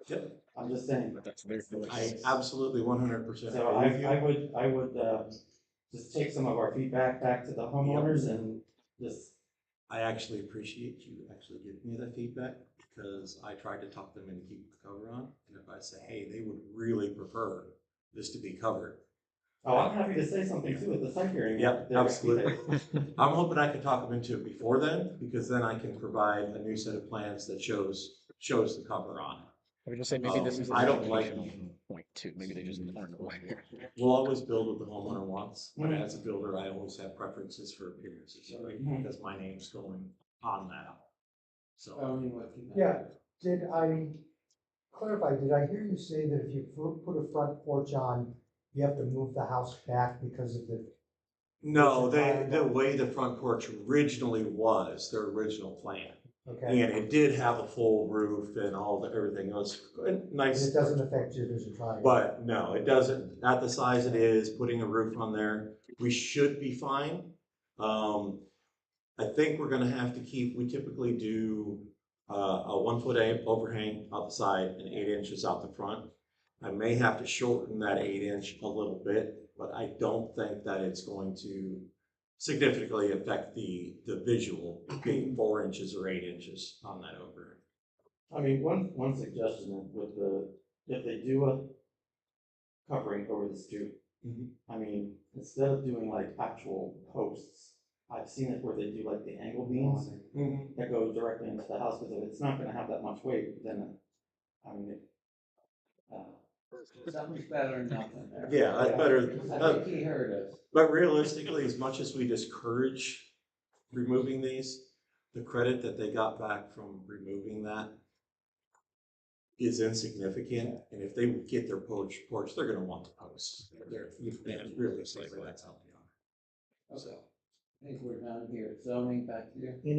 Yep. I'm just saying. That's their I choice. absolutely 100% So agree with you. I would, just take some of our feedback back to the homeowners and just, I actually appreciate you actually giving me that feedback because I tried to talk them into keeping the cover on. And if I say, hey, they would really prefer this to be covered. oh, I'm happy to say something too at the site hearing. Yep, absolutely. I'm hoping I can talk them into it before then, because then I can provide a new set of plans that shows the cover on it. I would just say maybe this is an I don't like- educational point too. Maybe they just aren't aware. We'll always build what the homeowner wants, but as a builder, I always have preferences for appearances, right? Because my name's going on that. So, Yeah, did I clarify, did I hear you say that if you put a front porch on, you have to move the house back because of the, no, the way the front porch originally was, their original plan. okay? And it did have a full roof and everything. It was And nice. it doesn't affect your vision triangle? But no, it doesn't. At the size it is, putting a roof on there, we should be fine. I think we're gonna have to keep, we typically do a 1 foot overhang out the side and 8 inches out the front. I may have to shorten that 8 inch a little bit, but I don't think that it's going to significantly affect the visual being 4 inches or 8 inches on that overhang. I mean, one suggestion with if they do a covering over the stoop, I mean, instead of doing like actual posts, I've seen it where they do like the angle beams that go directly into the house, because if it's not gonna have that much weight, then, I mean, Something's better than nothing there. Yeah, that's better. I think he heard us. But realistically, as much as we discourage removing these, the credit that they got back from removing that is insignificant. And if they get their porch, they're gonna want the posts. They're realistically, that's how they are. Okay. I think we're done here. Zoning back here. Do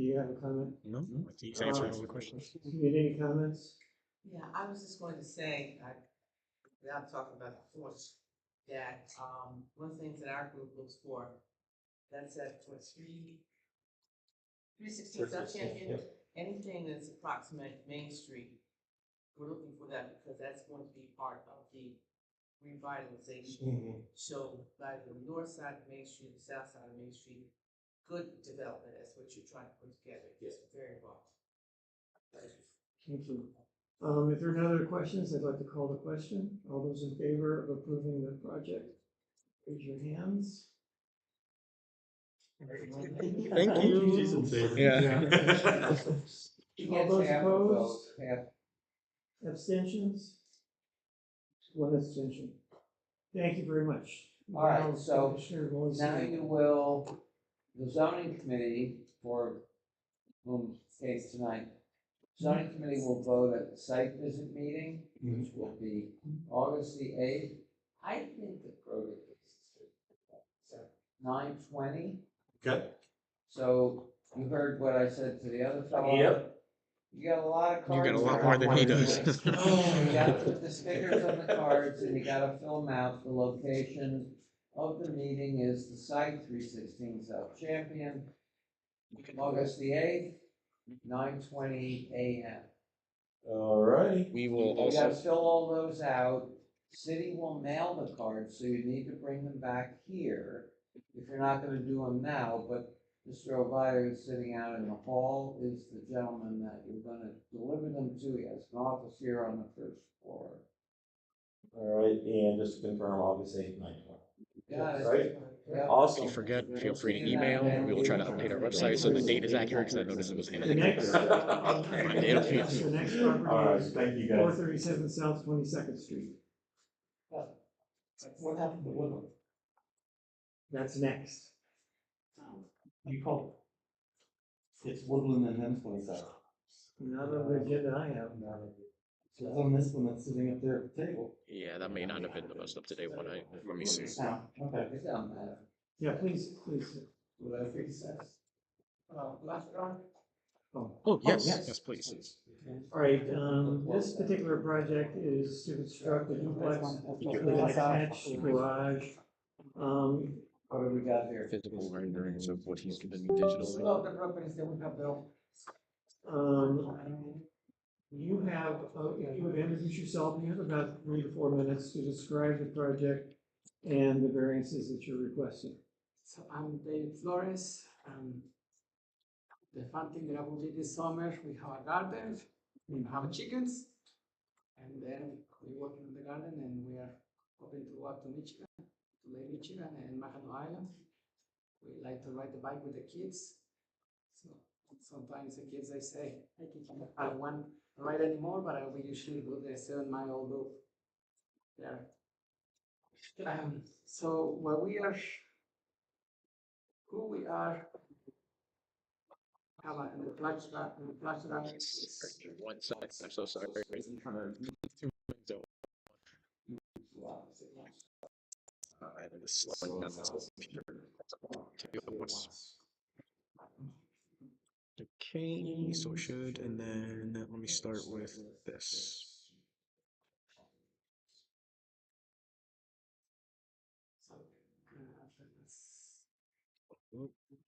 you have a comment? No, he's answering all the questions. Any comments? Yeah, I was just going to say, without talking about the force, that, one of the things that our group looks for, that's at, what, 316 South Champion, anything that's approximate Main Street, we're looking for that because that's going to be part of the revitalization. So by the north side of Main Street, the south side of Main Street, good development, that's what you're trying to put together. Yes, very well. Thank you. If there are no other questions, I'd like to call the question. All those in favor of approving the project, raise your hands. Thank you. She's in favor. Yeah. All those opposed? Abstentions? One abstention. Thank you very much. All right, Now, so Commissioner Voice. now you will, the zoning committee, for whom case tonight, zoning committee will vote at the site visit meeting, which will be August the 8th. I think the program is 9:20. Okay. So you heard what I said to the other fellow? Yep. You got a lot of cards. You got a lot there. more than he does. You gotta put the stickers on the cards and you gotta fill them out. The location of the meeting is the site, 316 South Champion, August the 8th, 9:20 a.m. All righty. We will You gotta also, fill all those out. City will mail the cards, so you need to bring them back here if you're not gonna do them now, but Mr. Ovier is sitting out in the hall, is the gentleman that you're gonna deliver them to. He has an office here on the first floor. All right, and just to confirm, August 8th, 9:20. Got it. Right? Yep. Awesome. if you forget, feel free to email. We will try to update our website so the date is accurate, because I noticed it was The inaccurate. next, But it'll be. the next All property right, is thank you, guys. 437 South 22nd Street. what happened to Woodland? That's next. You called it's Woodland and then 27. Not on the agenda I have. So it's on this one that's sitting up there at the table. Yeah, that may not have been the most up-to-date one. Let me see. Oh, okay. It doesn't matter. Yeah, please. What I think it says. Last one? Oh, yes, please. All right, this particular project is to construct a duplex with an attached garage What do we got here? Physical renderings of what he's given me digitally. Some of the properties that we have built. You have, if you would introduce yourself, you have about 3 to 4 minutes to describe the project and the variances that you're requesting. So I'm David Flores. The fun thing that we did this summer, we have a garden, we have chickens, and then we work in the garden and we are hoping to walk to Michigan, to Lake Michigan and Mackinac Island. We like to ride the bike with the kids. So sometimes the kids, they say, I don't want to ride anymore, but we usually do the 7-mile loop there. So who we are, in the flash drive, One second, I'm so sorry. I had this slowing down this computer. Okay, so it should, and then let me start with this.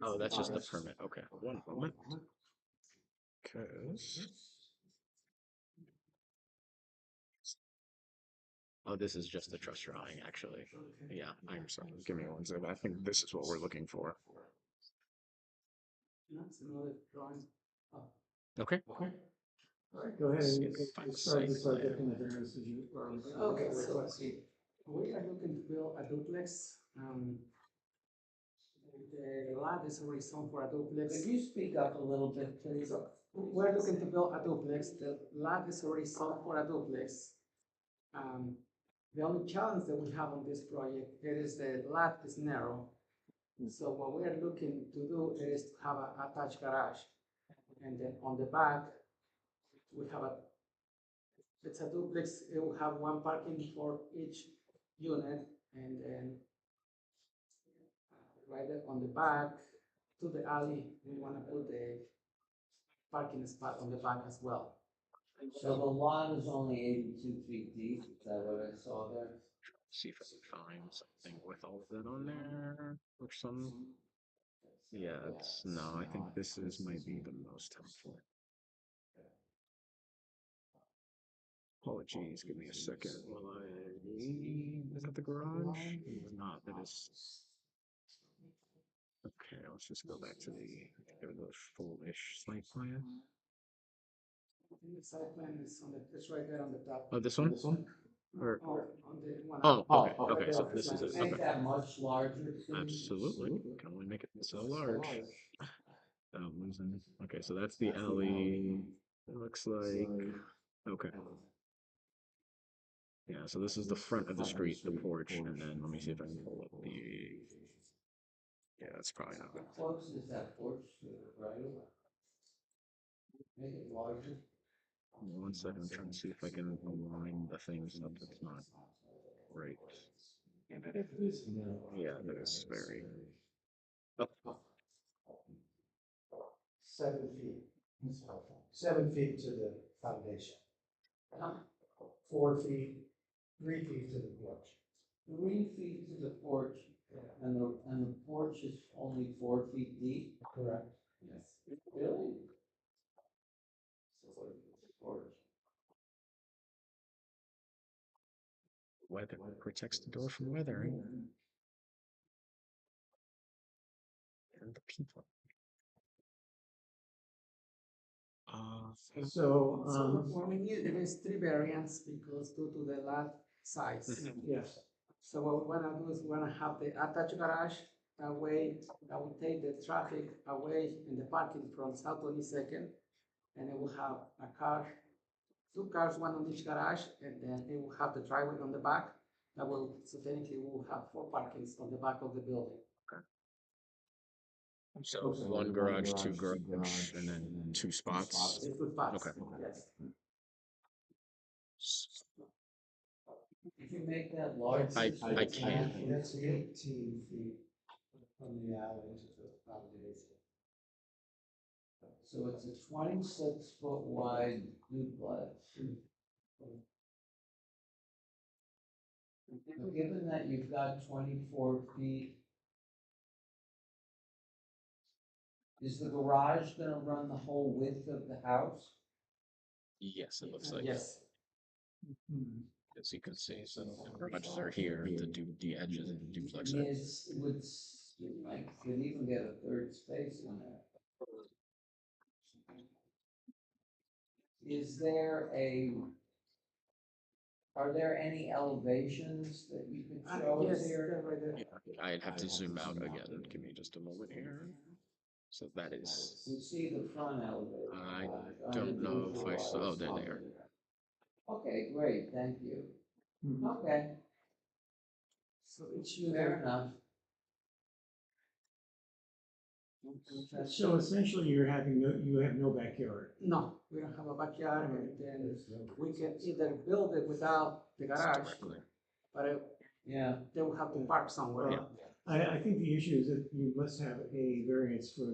Oh, that's just the permit. Okay, one moment. Because. Oh, this is just the trust drawing, actually. Yeah, I'm sorry. Give me one second. I think this is what we're looking for. Okay. All right, go ahead and describe the project and the variances you are Okay, so requesting. we are looking to build a duplex. The lot is already zoned for a duplex. Could you speak up a little bit, please? We're looking to build a duplex. The lot is already zoned for a duplex. The only challenge that we have on this project is the lot is narrow. So what we are looking to do is to have an attached garage. And then on the back, we have it's a duplex, it will have one parking for each unit, and then right there on the back to the alley, we want to put the parking spot on the back as well. So the lot is only 82 feet deep, is that what I saw there? See if I can find something with all of that on there or some. Yeah, no, I think this might be the most helpful. Apologies, give me a second while is that the garage? Not, that is. Okay, let's just go back to the full-ish site plan. The site plan is it's right there on the top. Oh, this one? This one? Or, on the one. Okay, so this is it. Make Okay. that much larger. Absolutely, can only make it so large. Okay, so that's the alley. It looks like, okay. Yeah, so this is the front of the street, the porch, and then let me see if I can pull up the. Yeah, that's probably not good. How close is that porch to the right? Make it larger. 1 second, I'm trying to see if I can align the things up. It's not right. Yeah, that is very. Oh. 7 feet. 7 feet to the foundation. 4 feet, 3 feet to the porch. 3 feet to the porch, and the porch is only 4 feet deep? Correct. Yes. Really? Porch. Weather protects the door from weathering. And the people. So, what we need is 3 variants because due to the lot size. yes. So what we wanna do is we wanna have the attached garage, that way that will take the traffic away in the parking from South 22nd. And it will have a car, 2 cars, one on each garage, and then it will have the driveway on the back. That will, so technically we'll have 4 parkings on the back of the building. So one garage, 2 garage, and then 2 spots. 2 spots. Okay. Yes. If you make that large. I can. That's 18 feet from the alley to the foundation. So it's a 26-foot wide duplex. Given that you've got 24 feet, is the garage gonna run the whole width of the house? Yes, it looks like. Yes. As you can see, so the garages are here, the edges of the duplex I mean, are. it would seem like you could even get a third space in there. Are there any elevations that you could show us Yes, here? they're right there. Yeah, I'd have to zoom out again. Give me just a moment here. So that is, We see the front elevator. I don't know if I saw, oh, they're there. Okay, great, thank you. Mhm. Okay, So each fair unit, enough. So essentially, you have no backyard. no, we don't have a backyard, and then we can either build it without the garage, Directly. but Yeah, they will have to park somewhere. Well, I think the issue is that you must have a variance for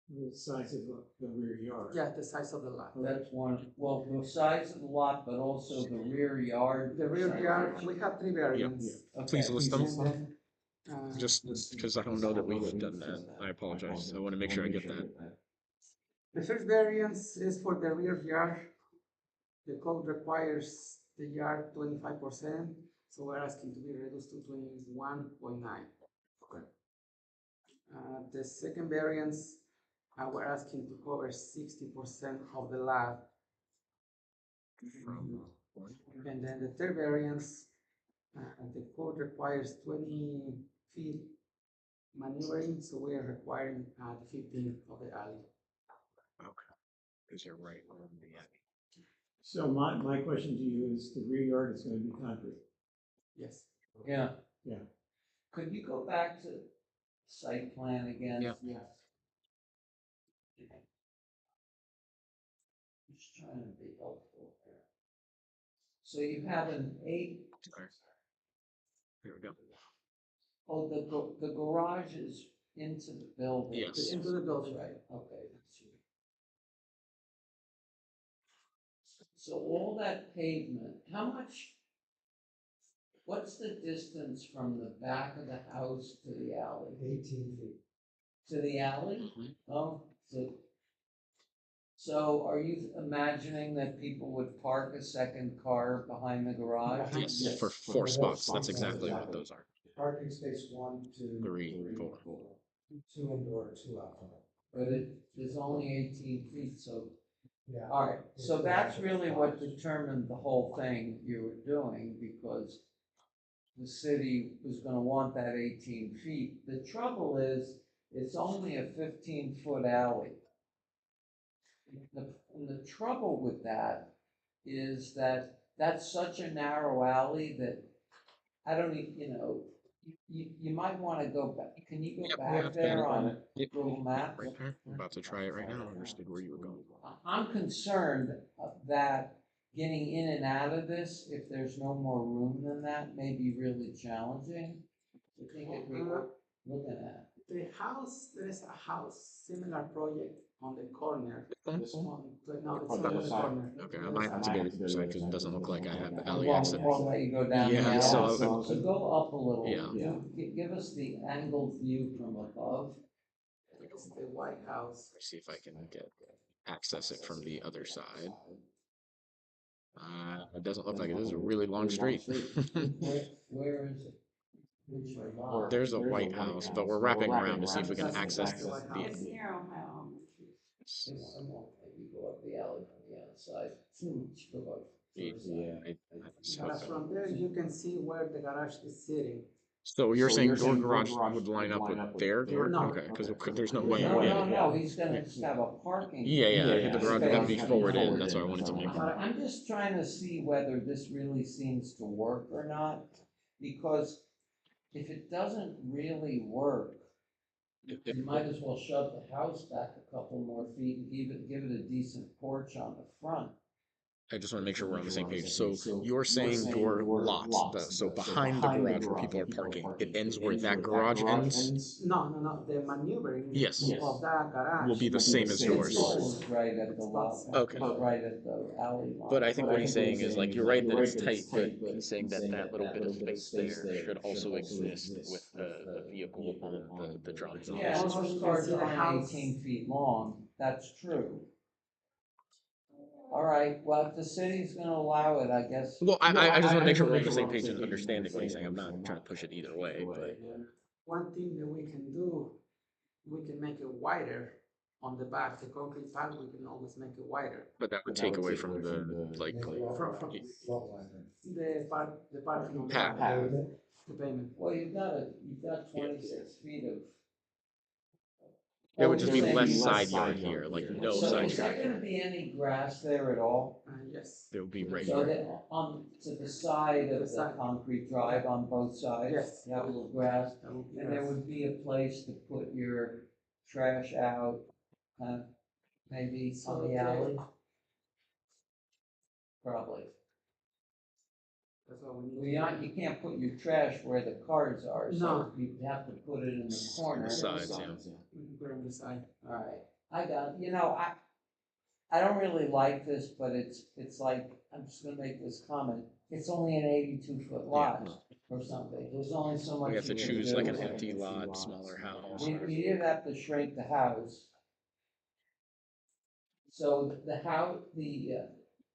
the size of the rear yard. Yeah, the size of the lot. that's one, well, the size of the lot, but also the rear yard. The rear yard, we have 3 variants. Please Okay. list them. And then, Just because I don't know that we've done that. I apologize. I want to make sure I get that. the first variance is for the rear yard. The code requires the yard 25%, so we're asking to be reduced to 21.9. Okay. The second variance, we're asking to cover 60% of the lot. And then the third variance, the code requires 20 feet maneuvering, so we are requiring the 15 of the alley. Okay. Because you're right on the edge. So my question to you is, the rear yard is gonna be concrete? Yes. Yeah. Yeah. Could you go back to site plan again? Yeah. Yeah. Just trying to be helpful here. So you have an 8, Sorry. Here we go. oh, the garage is into the building. Yes. Into the building. Right, okay. So all that pavement, what's the distance from the back of the house to the alley? 18 feet. To the alley? Mhm. Oh, so are you imagining that people would park a second car behind the garage? Yes, for 4 spots. That's exactly what those are. Parking space 1, 2, 3, 4. 2 indoor, 2 outdoor. But it is only 18 feet, so, Yeah. all right, so that's really what determined the whole thing you were doing, because the city was gonna want that 18 feet. The trouble is, it's only a 15-foot alley. And the trouble with that is that that's such a narrow alley that I don't even, you might wanna go back, can you go Yep, back I've there got it. on Google Maps? Right there. I'm about to try it right now. I understood where you were going. I'm concerned that getting in and out of this, if there's no more room than that, may be really challenging. I think it'd be worth looking at. The house, there is a house, similar project on the corner. This one? No, it's not on the corner. Okay, I might have to go to the side because it doesn't look like I have alley Won't access. let you go down the Yeah, alley. so So go up a little. Yeah. Give us the angled view from above. It's the White House. see if I can access it from the other side. It doesn't look like it. This is a really long street. Where is it? Which lot? There's a White House, but we're wrapping around to see if we can access That's the White the. House. It's near Ohio. I won't let you go up the alley from the outside. Just go up first. I was But hoping. from there, you can see where the garage is sitting. So you're saying your garage would line up with their garage? No. Okay, because there's no way. No, Yeah, no, he's gonna just have a parking. yeah, the garage would have to be space. forward in. That's why I wanted to make. I'm just trying to see whether this really seems to work or not, because if it doesn't really work, you might as well shove the house back a couple more feet and give it a decent porch on the front. I just want to make sure we're on the same page. So you're saying your lot, so behind the garage where people are parking, it ends where that garage ends? No, the maneuvering Yes. of that garage. Will be the same as yours. It's right at the lot, Okay. right at the alley line. But I think what he's saying is like, you're right that it's tight, but he's saying that that little bit of space there should also exist with the vehicle on the drive. Yeah, Also, most you can cars see the are only house. 18 feet long, that's true. All right, well, if the city's gonna allow it, I guess. Well, I just want to make sure we're on the same page and understanding what he's saying. I'm not trying to push it either way, but One thing that we can do, we can make it wider on the back, the concrete pad, we can always make it wider. that would take away from the like From the parking on the Pad. back, the pavement. Well, you've got 26 feet of. It would just be Saying less side yard here, like no So side is there yard. gonna be any grass there at all? Yes. There would be right So here. that to the side of the concrete drive on both sides? Yes. You have a little grass, That would be and there nice. would be a place to put your trash out, maybe on the alley? Probably. That's what we need. You can't put your trash where the cars are, so No. you have to put it in the On corner. the sides, yeah. We can put it on the side. Alright, I got, I don't really like this, but it's like, I'm just gonna make this comment, it's only an 82-foot lot or something, there's only so much. We have to you can choose do. like an empty lot, smaller house. You either have to shrink the house. So the house,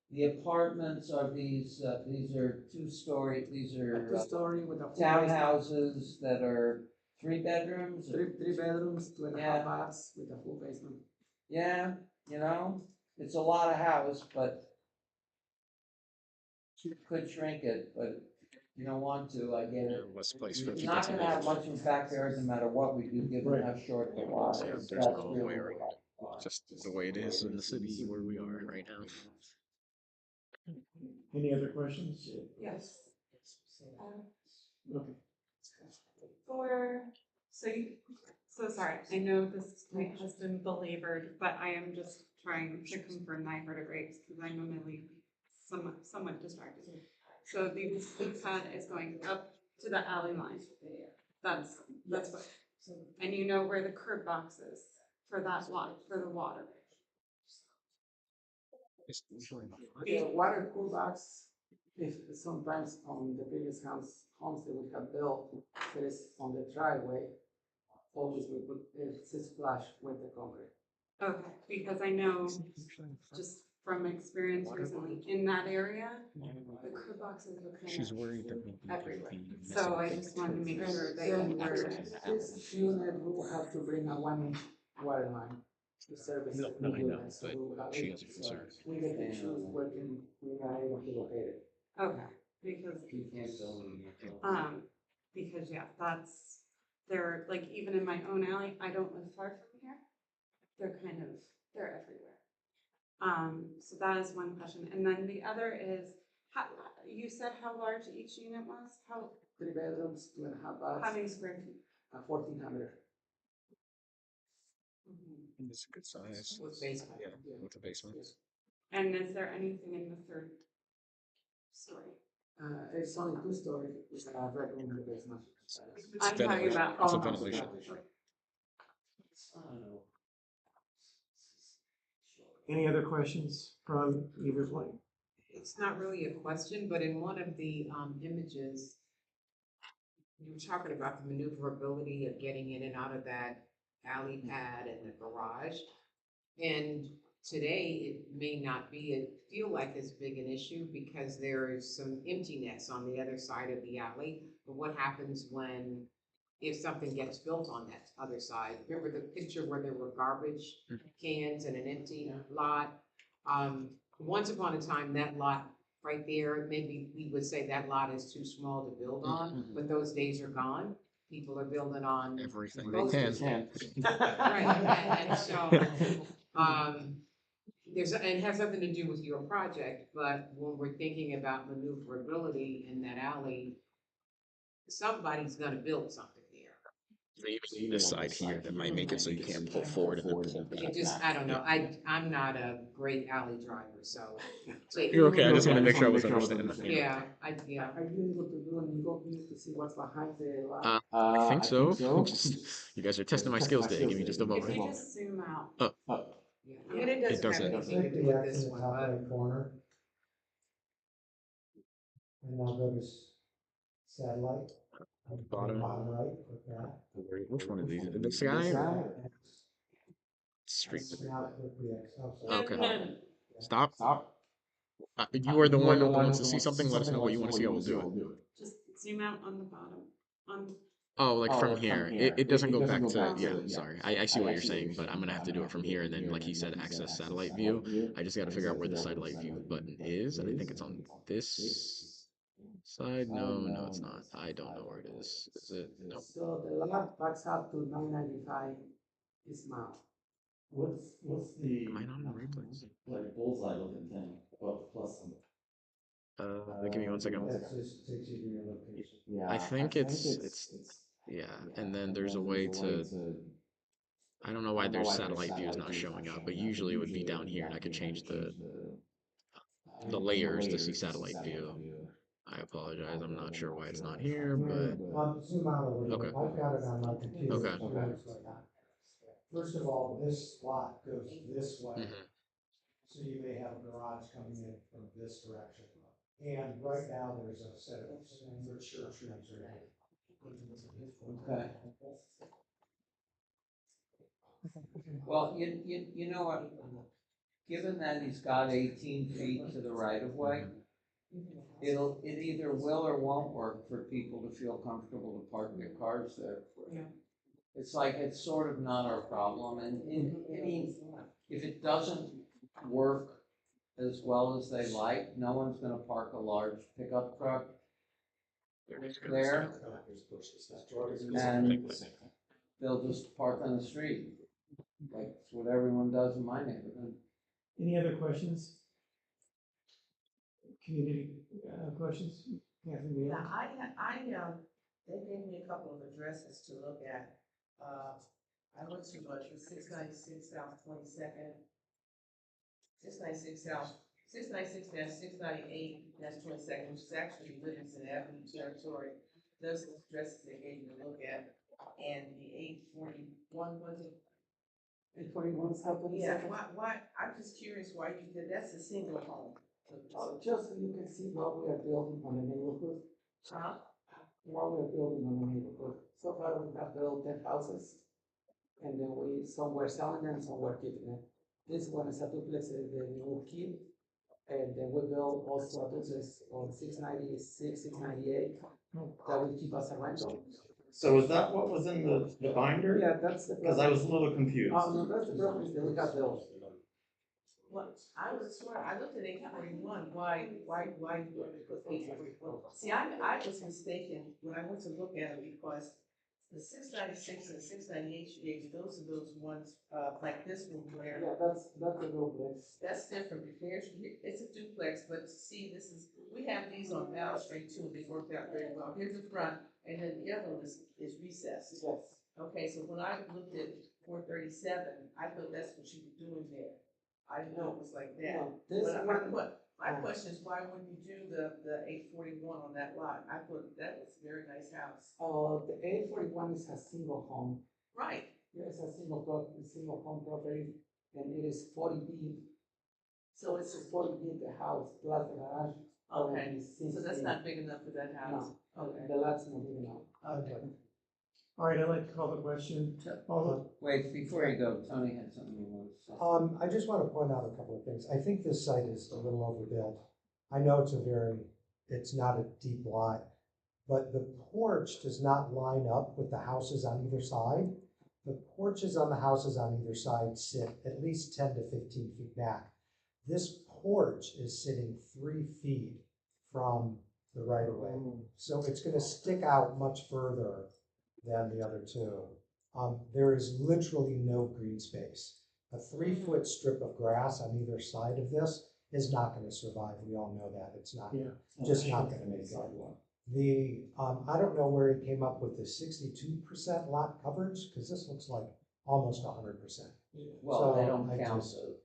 the apartments are these are two-story, these are Two-story with a full townhouses that are 3 bedrooms? basement. Three bedrooms, 2.5 Yeah. baths with a full basement. Yeah, it's a lot of house, but you could shrink it, but you don't want to, I get it. Less place for You're people not to gonna have much in backyards no matter what we do, given how short the lot Yeah, is. there's That's no really way the around lot. Just the way it is in the city where we are right now. Any other questions? Yes. Okay. So sorry, I know this point has been belabored, but I am just trying to confirm that I heard it right, because I'm normally somewhat distracted. So the pad is going up to the alley line. That's what, and you know where the curb box is for that lot, for the water. The water cool box, if sometimes on the previous homes that we have built, that is on the driveway, always we put, it's flush with the concrete. Okay, because I know just from experience recently in that area, the curb boxes are She's kind worried that of we'll be everywhere. missing So I big just wanted to make trees. sure that Then you were. this unit will have to bring a 1-inch water line to service No, the I know, unit, so but we will have she it. has a So concern. we get to choose where we are able to locate it. Okay, because, because yeah, they're like, even in my own alley, I don't live far from here. They're everywhere. So that is one question. And then the other is, you said how large each unit was? 3 bedrooms, 2.5 baths. How many square feet? 1,400. It's a good size. With basement. Yeah, with a basement. And is there anything in the third story? It's only 2-story, with a bedroom in the basement. I'm talking ventilation. about. It's a Oh, no, ventilation. Any other questions from either point? It's not really a question, but in one of the images, you were talking about the maneuverability of getting in and out of that alley pad and the garage. And today, it may not feel like as big an issue because there is some emptiness on the other side of the alley. But what happens if something gets built on that other side? Remember the picture where there were garbage cans and an empty lot? Once upon a time, that lot right there, maybe we would say that lot is too small to build on, but those days are gone. People are building on Everything they most can. of them. Right, and so, it has nothing to do with your project, but when we're thinking about maneuverability in that alley, somebody's gonna build something there. Leaving this side here that might make it so you can't pull forward and then pull back. It just, I don't know, I'm not a great alley driver, so. You're okay, I just want to make sure I was understanding that. Yeah, yeah. Are you able to do an eagle view to see what's behind the lot? I think so. Just, you guys are testing my skills today. Give me just a If moment. you just zoom out. Oh, Yeah. I mean, it doesn't have doesn't. anything to Click do the with X this in the one, top but. right corner. And now go to satellite. Bottom. Bottom right, click that. Which one of these? This guy or street? Now click the X. Oh, sorry. Okay. Stop. You are the one who wants to see something. Let us know what you want to see. I will do it. Just zoom out on the bottom. On Oh, like from here. It doesn't go back to, yeah, sorry. I see what you're saying, but I'm gonna have to do it from here and then, like he said, access satellite view. I just gotta figure out where the satellite view button is, and I think it's on this side. No, it's not. I don't know where it is. Is it? No. So the lot backs up to 995 East Mount. What's the Am I not in the right place? like bullseye looking thing? Well, plus some. Give me one second. That just takes you to your location. Yeah, I think it's yeah, and then there's a way to. I don't know why their satellite view is not showing up, but usually it would be down here, and I could change the layers to see satellite view. I apologize. I'm not sure why it's not here, but Zoom out a little okay. bit. I've got it on my computer. Okay. It looks like that. First of all, this lot goes this way. Mhm. So you may have a garage coming in from this direction. And right now, there's a set of mature trees right Okay. Well, you know what, given that he's got 18 feet to the right of way, it either will or won't work for people to feel comfortable to park their cars there. Yeah. It's like, it's sort of not our problem, and I mean, if it doesn't work as well as they like, no one's gonna park a large pickup truck there, and they'll just park on the street. Like, it's what everyone does in my neighborhood. Any other questions? Community, questions? Catherine, do you Yeah, have? they gave me a couple of addresses to look at. I went to, the 696 South 22nd, 696 South, 696-698, that's 22nd, which is actually Livingston Avenue territory. Those are the addresses they gave me to look at. And the 841, was it? 841 South 22nd. Yeah, why, I'm just curious why you did, that's a single home. Just so you can see what we are building on the neighborhood. Huh? What we are building on the neighborhood. So far, we have built 10 houses. And then some we're selling them, some we're keeping them. This one is a duplex in the new key. And then we built also a duplex on 696, 698. That will keep us a rental. So is that what was in the binder? Yeah, that's the. Because I was a little confused. Oh, no, that's the property that we got built. Well, I was swear, I looked at 841, why you put 841? See, I was mistaken when I went to look at it because the 696 and 698 you gave, those are those ones, like this one where. Yeah, that's a duplex. That's different, it's a duplex, but see, we have these on Bell Street too, they worked out very well. Here's the front, and then the other one is recessed. Yes. Okay, so when I looked at 437, I thought that's what you were doing there. I didn't know it was like that. No, this But one. my question is, why wouldn't you do the 841 on that lot? I thought that was a very nice house. The 841 is a single home. Right. Yes, a single home property, and it is 40B. So it's 40B the house plus the garage. Okay, so that's not big enough for that house? No, Okay. the lot's not big enough. Okay. All right, I'd like to call the question. Wait, before you go, Tony had something he wanted to say. I just want to point out a couple of things. I think this site is a little overbuilt. I know it's not a deep lot, but the porch does not line up with the houses on either side. The porches on the houses on either side sit at least 10 to 15 feet back. This porch is sitting 3 feet from the right of way. So it's going to stick out much further than the other two. There is literally no green space. A 3-foot strip of grass on either side of this is not going to survive. We all know that. It's not, just not going to make it. I don't know where he came up with the 62% lot coverage, because this looks like almost 100%. Well, they So don't I count just the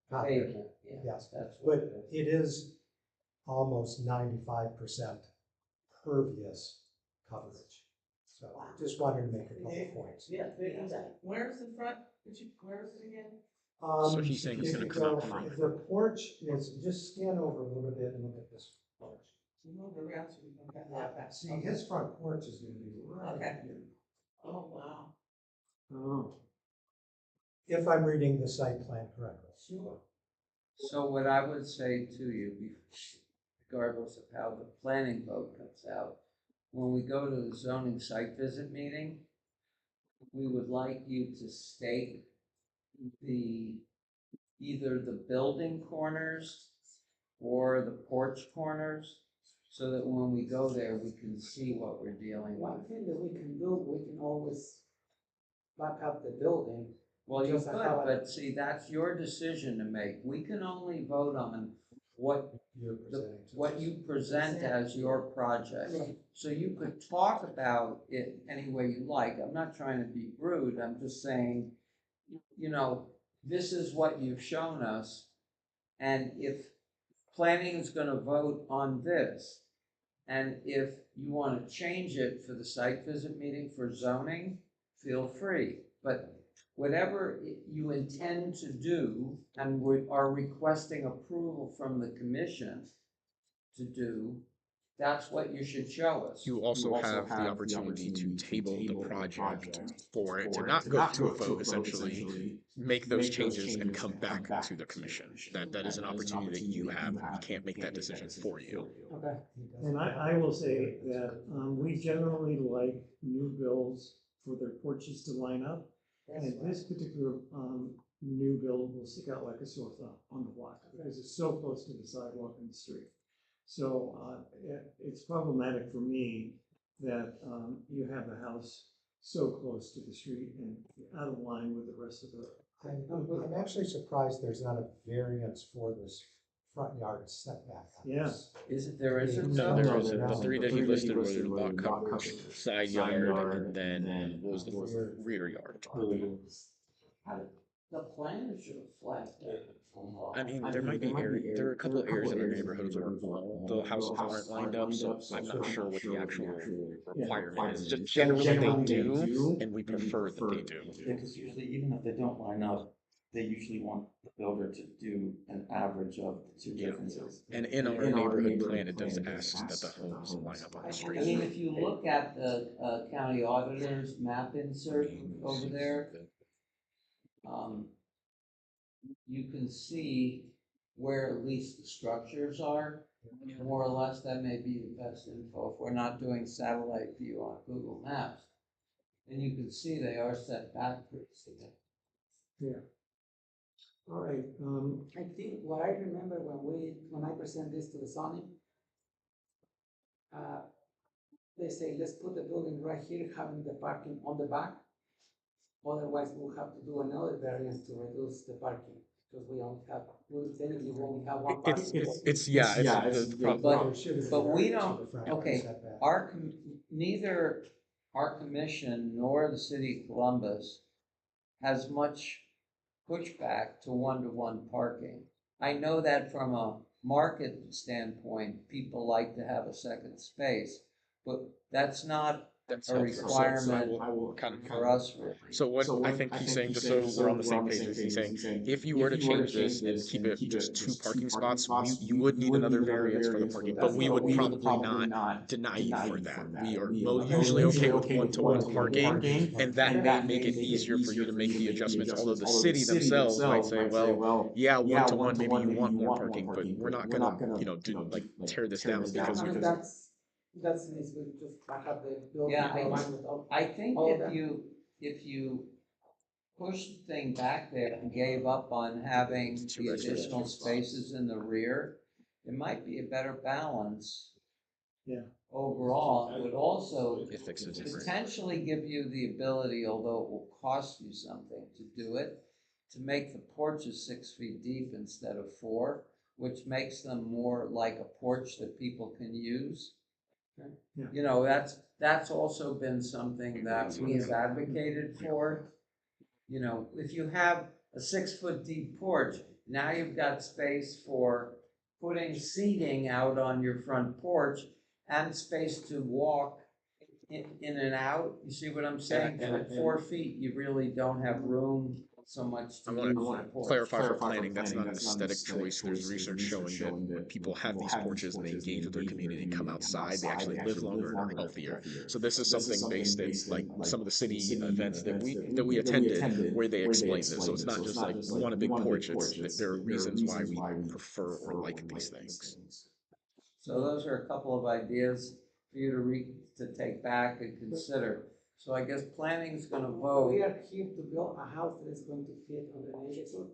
got there. pavement, yeah, Yes, that's what. but it is almost 95% pervious coverage. So just wanted to make a couple points. Yeah, where's the front, where is it again? So he's saying it's If gonna you come out go- from- The porch is, just scan over a little bit and look at this porch. Move around so we can get that. See, his front porch is gonna be right Okay. here. Oh, wow. Oh, If I'm reading the site plan correctly. Sure. So what I would say to you, regardless of how the planning vote comes out, when we go to the zoning site visit meeting, we would like you to stake either the building corners or the porch corners, so that when we go there, we can see what we're dealing One with. thing that we can do, we can always back up the building. Well, you Just could, have a- but see, that's your decision to make. We can only vote on what You're presenting to what us. you present as your project. Right. So you could talk about it any way you like. I'm not trying to be rude. I'm just saying, you know, this is what you've shown us. And if planning is gonna vote on this, and if you wanna change it for the site visit meeting for zoning, feel free. But whatever you intend to do and we are requesting approval from the commission to do, that's what you should show us. You also have the opportunity to table the project for it to not go to a vote, essentially, make those changes and come back to the commission. That is an opportunity that you have. We can't make that decision for you. Okay. and I will say that, we generally like new builds for their porches to line up. And this particular, new build will stick out like a sore thumb on the block, because it's so close to the sidewalk and the street. So, it's problematic for me that, you have the house so close to the street and out of line with the rest of the. I'm actually surprised there's not a variance for this front yard setback. on Yeah. this. There isn't No, some? there isn't. The three that he listed were lot coverage, side yard, and then what was the rear yard? The plan should reflect that. I mean, there might be there are a couple of areas in our neighborhoods where all the houses aren't lined up, so I'm not sure what the actual requirement is. Just generally they do, and we prefer that they do. Because usually, even if they don't line up, they usually want the builder to do an average of the two Yeah. differences. And in our neighborhood plan, it does ask that the homes line up on the I street. mean, if you look at the county auditor's map insert over there, you can see where at least the structures are. More or less, that may be the best info if we're not doing satellite view on Google Maps. And you can see they are set back pretty significantly. Yeah. All right, I think what I remember when I present this to the zoning, they say, let's put the building right here, having the parking on the back. Otherwise, we'll have to do another variance to reduce the parking, because we only have one parking. It's the problem. But we don't, okay, neither our commission nor the city of Columbus has much pushback to one-to-one parking. I know that from a market standpoint, people like to have a second space, but that's not That's a helpful. requirement I will kind of for us. So what I think he's saying, just so we're on the same page, is he's saying, if you were to change this and keep it just 2 parking spots, you would need another variance for the parking, but we would probably not deny you for that. We are usually okay with one-to-one parking, and that may make it easier for you to make the adjustments, although the city themselves might say, well, yeah, one-to-one, maybe you want more parking, but we're not gonna, tear this down because I we. mean, that's an issue, just back up the building. Yeah, combined with all- I think all if that. you pushed the thing back there and gave up on having the additional spaces in the rear, it might be a better balance. Yeah. Overall, it would also It fixes it. potentially give you the ability, although it will cost you something to do it, to make the porches 6 feet deep instead of 4, which makes them more like a porch that people can use. Yeah. You know, that's also been something that we have advocated for. You know, if you have a 6 foot deep porch, now you've got space for putting seating out on your front porch and space to walk in and out. You see what I'm saying? And- For 4 feet, you really don't have room so much to I use want the to porch. clarify for planning, that's not an aesthetic choice. There's research showing that when people have these porches and they engage with their community and come outside, they actually live longer and are healthier. So this is something based in like some of the city events that we attended where they explain this. So it's not just like we want a big porch. There are reasons why we prefer or like these things. So those are a couple of ideas for you to take back and consider. So I guess planning's gonna vote. We are here to build a house that is going to fit on the neighborhood,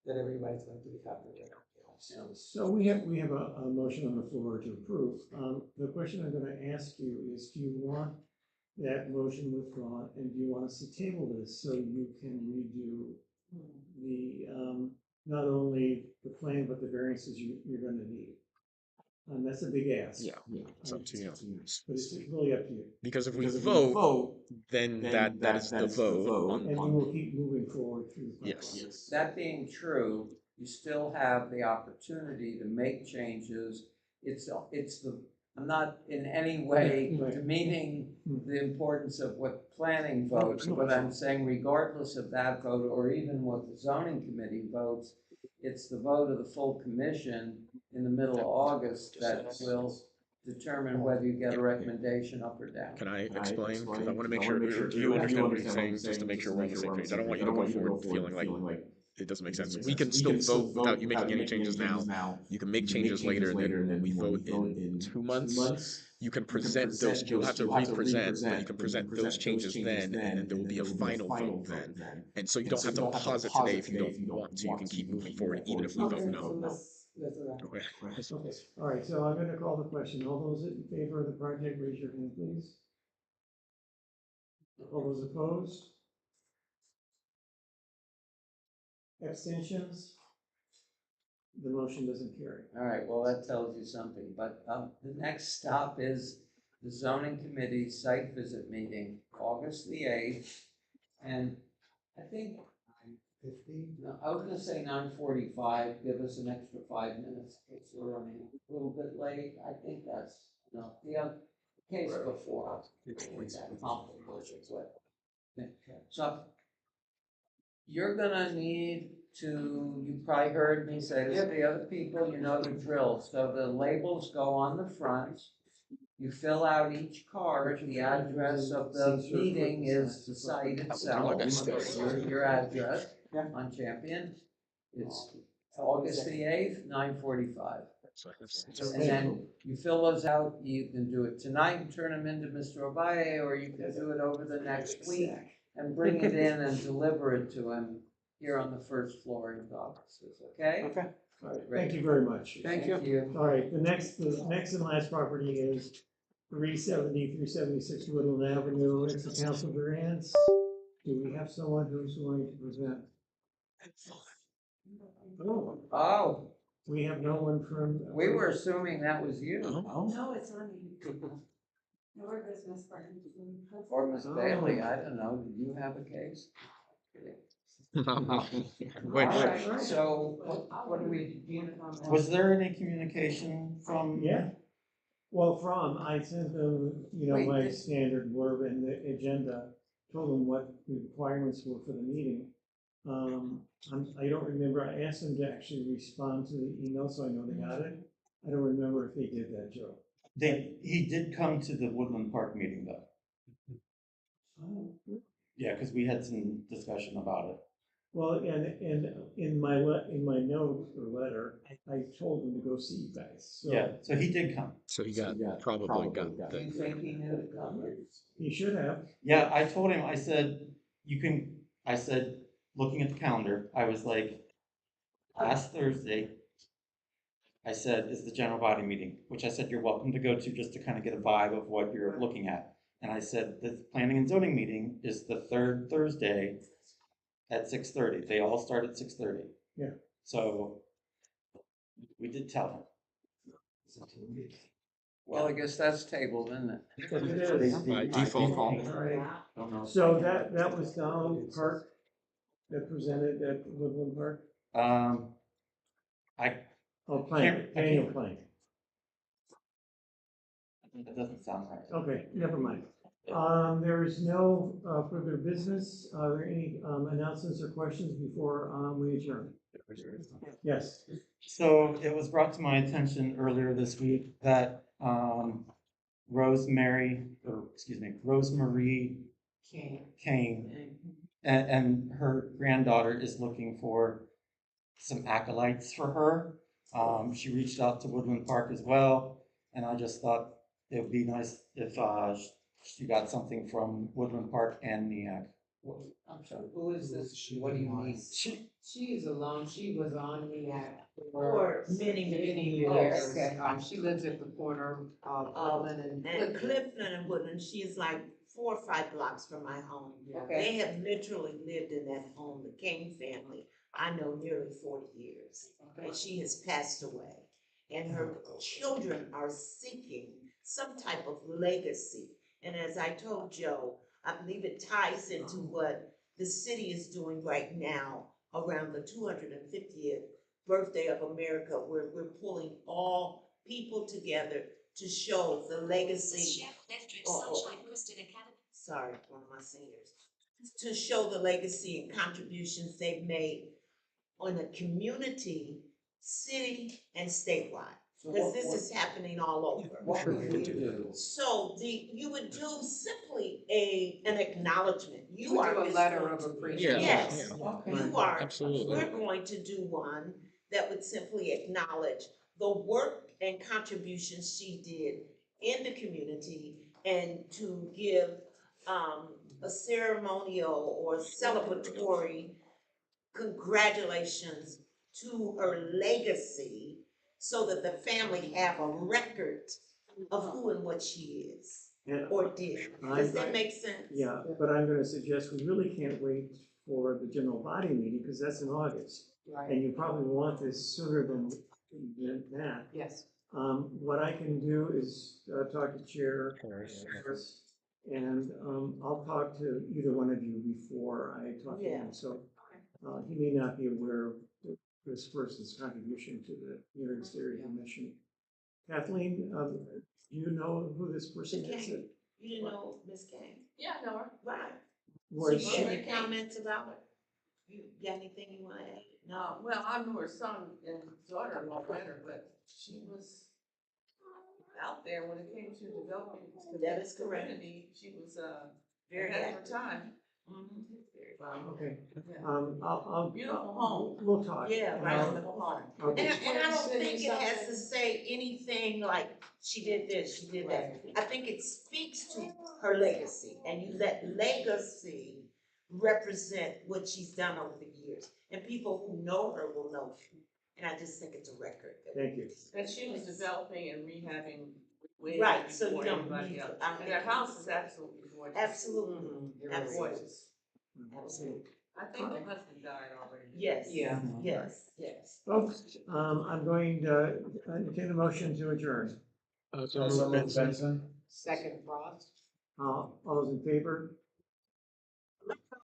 that everybody's going to be happy with. So we have a motion on the floor to approve. The question I'm gonna ask you is, do you want that motion withdrawn, and do you want us to table this so you can redo the, not only the plan, but the variances you're gonna need? That's a big ask. Yeah, it's up to you. But it's really up to you. Because if we vote, then that is the vote. And we will keep moving forward through the process. Yes. That being true, you still have the opportunity to make changes. I'm not in any way Right. demeaning the importance of what planning votes, but I'm saying regardless of that vote or even what the zoning committee votes, it's the vote of the full commission in the middle of August that will determine whether you get a recommendation up or down. Can I explain? Because I want to make sure you understand what he's saying, just to make sure we're on the same page. I don't want you to go forward feeling like it doesn't make sense. We can still vote without you making any changes now. You can make changes later, and then when we vote in 2 months, you can present those, you'll have to re-present, but you can present those changes then, and then there will be a final vote then. And so you don't have to pause it today if you don't want to. You can keep moving forward even if we vote So no. let's do that. Okay. Okay, all right, so I'm gonna call the question. All those in favor of the project, raise your hand, please. All those opposed? Abstentions? The motion doesn't carry. All right, well, that tells you something, but the next stop is the zoning committee site visit meeting, August the 8th. And I think, 9:50. no, I was gonna say 9:45, give us an extra 5 minutes, because we're running a little bit late. I think that's, no, the case before. So you're gonna need to, you probably heard me say this to the other people, you know the drill. So the labels go on the front. You fill out each card, the address of the meeting is the site itself, your address on Champion. It's August the 8th, 9:45. And then you fill those out, you can do it tonight and turn them into Mr. Obaye, or you can do it over the next week and bring it in and deliver it to him here on the first floor in his offices, okay? Okay. All right, thank you very much. Thank you. All right, the next and last property is 376 Woodland Avenue. It's a council variance. Do we have someone who's going to present? Oh, Oh, we have no one from. we were assuming that was you. No, it's on me. Or business partner. Or Miss Bailey, I don't know, do you have a case? Wait, All right, so what do we? Was there any communication from? Yeah. Well, I sent them, Wait, my did- standard blurb and the agenda, told them what the requirements were for the meeting. I don't remember, I asked them to actually respond to the email, so I know they got it. I don't remember if they did that, Joe. He did come to the Woodland Park meeting though. Oh, Yeah, because we had some discussion about it. well, and in my note or letter, I told them to go see you guys, so. Yeah, so he did come. So he probably got Do you think he knew to come? He should have. Yeah, I told him, I said, looking at the calendar, I was like, last Thursday, I said, is the general body meeting, which I said you're welcome to go to just to kind of get a vibe of what you're looking at. And I said, the planning and zoning meeting is the third Thursday at 6:30. They all start at 6:30. Yeah. So we did tell him. Well, I guess that's tabled, isn't it? It is. By default. Right. Don't know. So that was Donald Park that presented at Woodland Park? I, Oh, Plank, Daniel Plank. that doesn't sound right. Okay, never mind. There is no further business. Are there any announcements or questions before we adjourn? Yes. So it was brought to my attention earlier this week that Rosemary Kane and her granddaughter is looking for some acolytes for her. She reached out to Woodland Park as well, and I just thought it would be nice if she got something from Woodland Park and NEAC. I'm sorry, who is this? What do you mean? She is alone, she was on the act For many years. Oh, okay, she lives at the corner of Woodland and And Clifton. Clifton and Woodland, she is like 4 or 5 blocks from my home. Okay. They have literally lived in that home, the King family, I know nearly 40 years. And she has passed away. And her children are seeking some type of legacy. And as I told Joe, I believe it ties into what the city is doing right now around the 250th birthday of America, where we're pulling all people together to show the legacy. Sorry, one of my seniors. To show the legacy and contributions they've made on the community, city, and statewide. Because this is happening all over. What would we do? So you would do simply an acknowledgement. You We are do a just letter going of to- appreciation. Yes, Okay. you are. Absolutely. We're going to do one that would simply acknowledge the work and contributions she did in the community and to give a ceremonial or celebratory congratulations to her legacy so that the family have a record of who and what she is And or did. Does that make sense? yeah, but I'm gonna suggest we really can't wait for the general body meeting, because that's in August. Right, And you probably want this sooner than that. yes. What I can do is talk to Chair Harris, and I'll talk to either one of you before I talk to him. So he may not be aware of this person's contribution to the New York Area Commission. Kathleen, do you know who this person is? You didn't know Miss Kane? Yeah, I know her. Right. Was So she? any comments about her? You got anything you want to add? No. Well, I knew her son and daughter-in-law better, but she was out there when it came to developing That is correct. community. She was Very ahead of her active. time. Okay. Yeah. I'll. Beautiful home. We'll talk. Yeah, right on the home. Okay. And I don't think it has to say anything like, she did this, she did that. I think it speaks to her legacy, and you let legacy represent what she's done over the years. And people who know her will know her. And I just think it's a record. Thank you. And she was developing and rehabbing way Right, so you before don't anybody need else. to- And her house is absolutely gorgeous. Absolutely. Absolutely. Gorgeous. Absolutely. I think the husband died already. Yes. Yeah. Yes, yes. Folks, I'm going to entertain a motion to adjourn. So moved, Benson. Second Frost. All those in favor?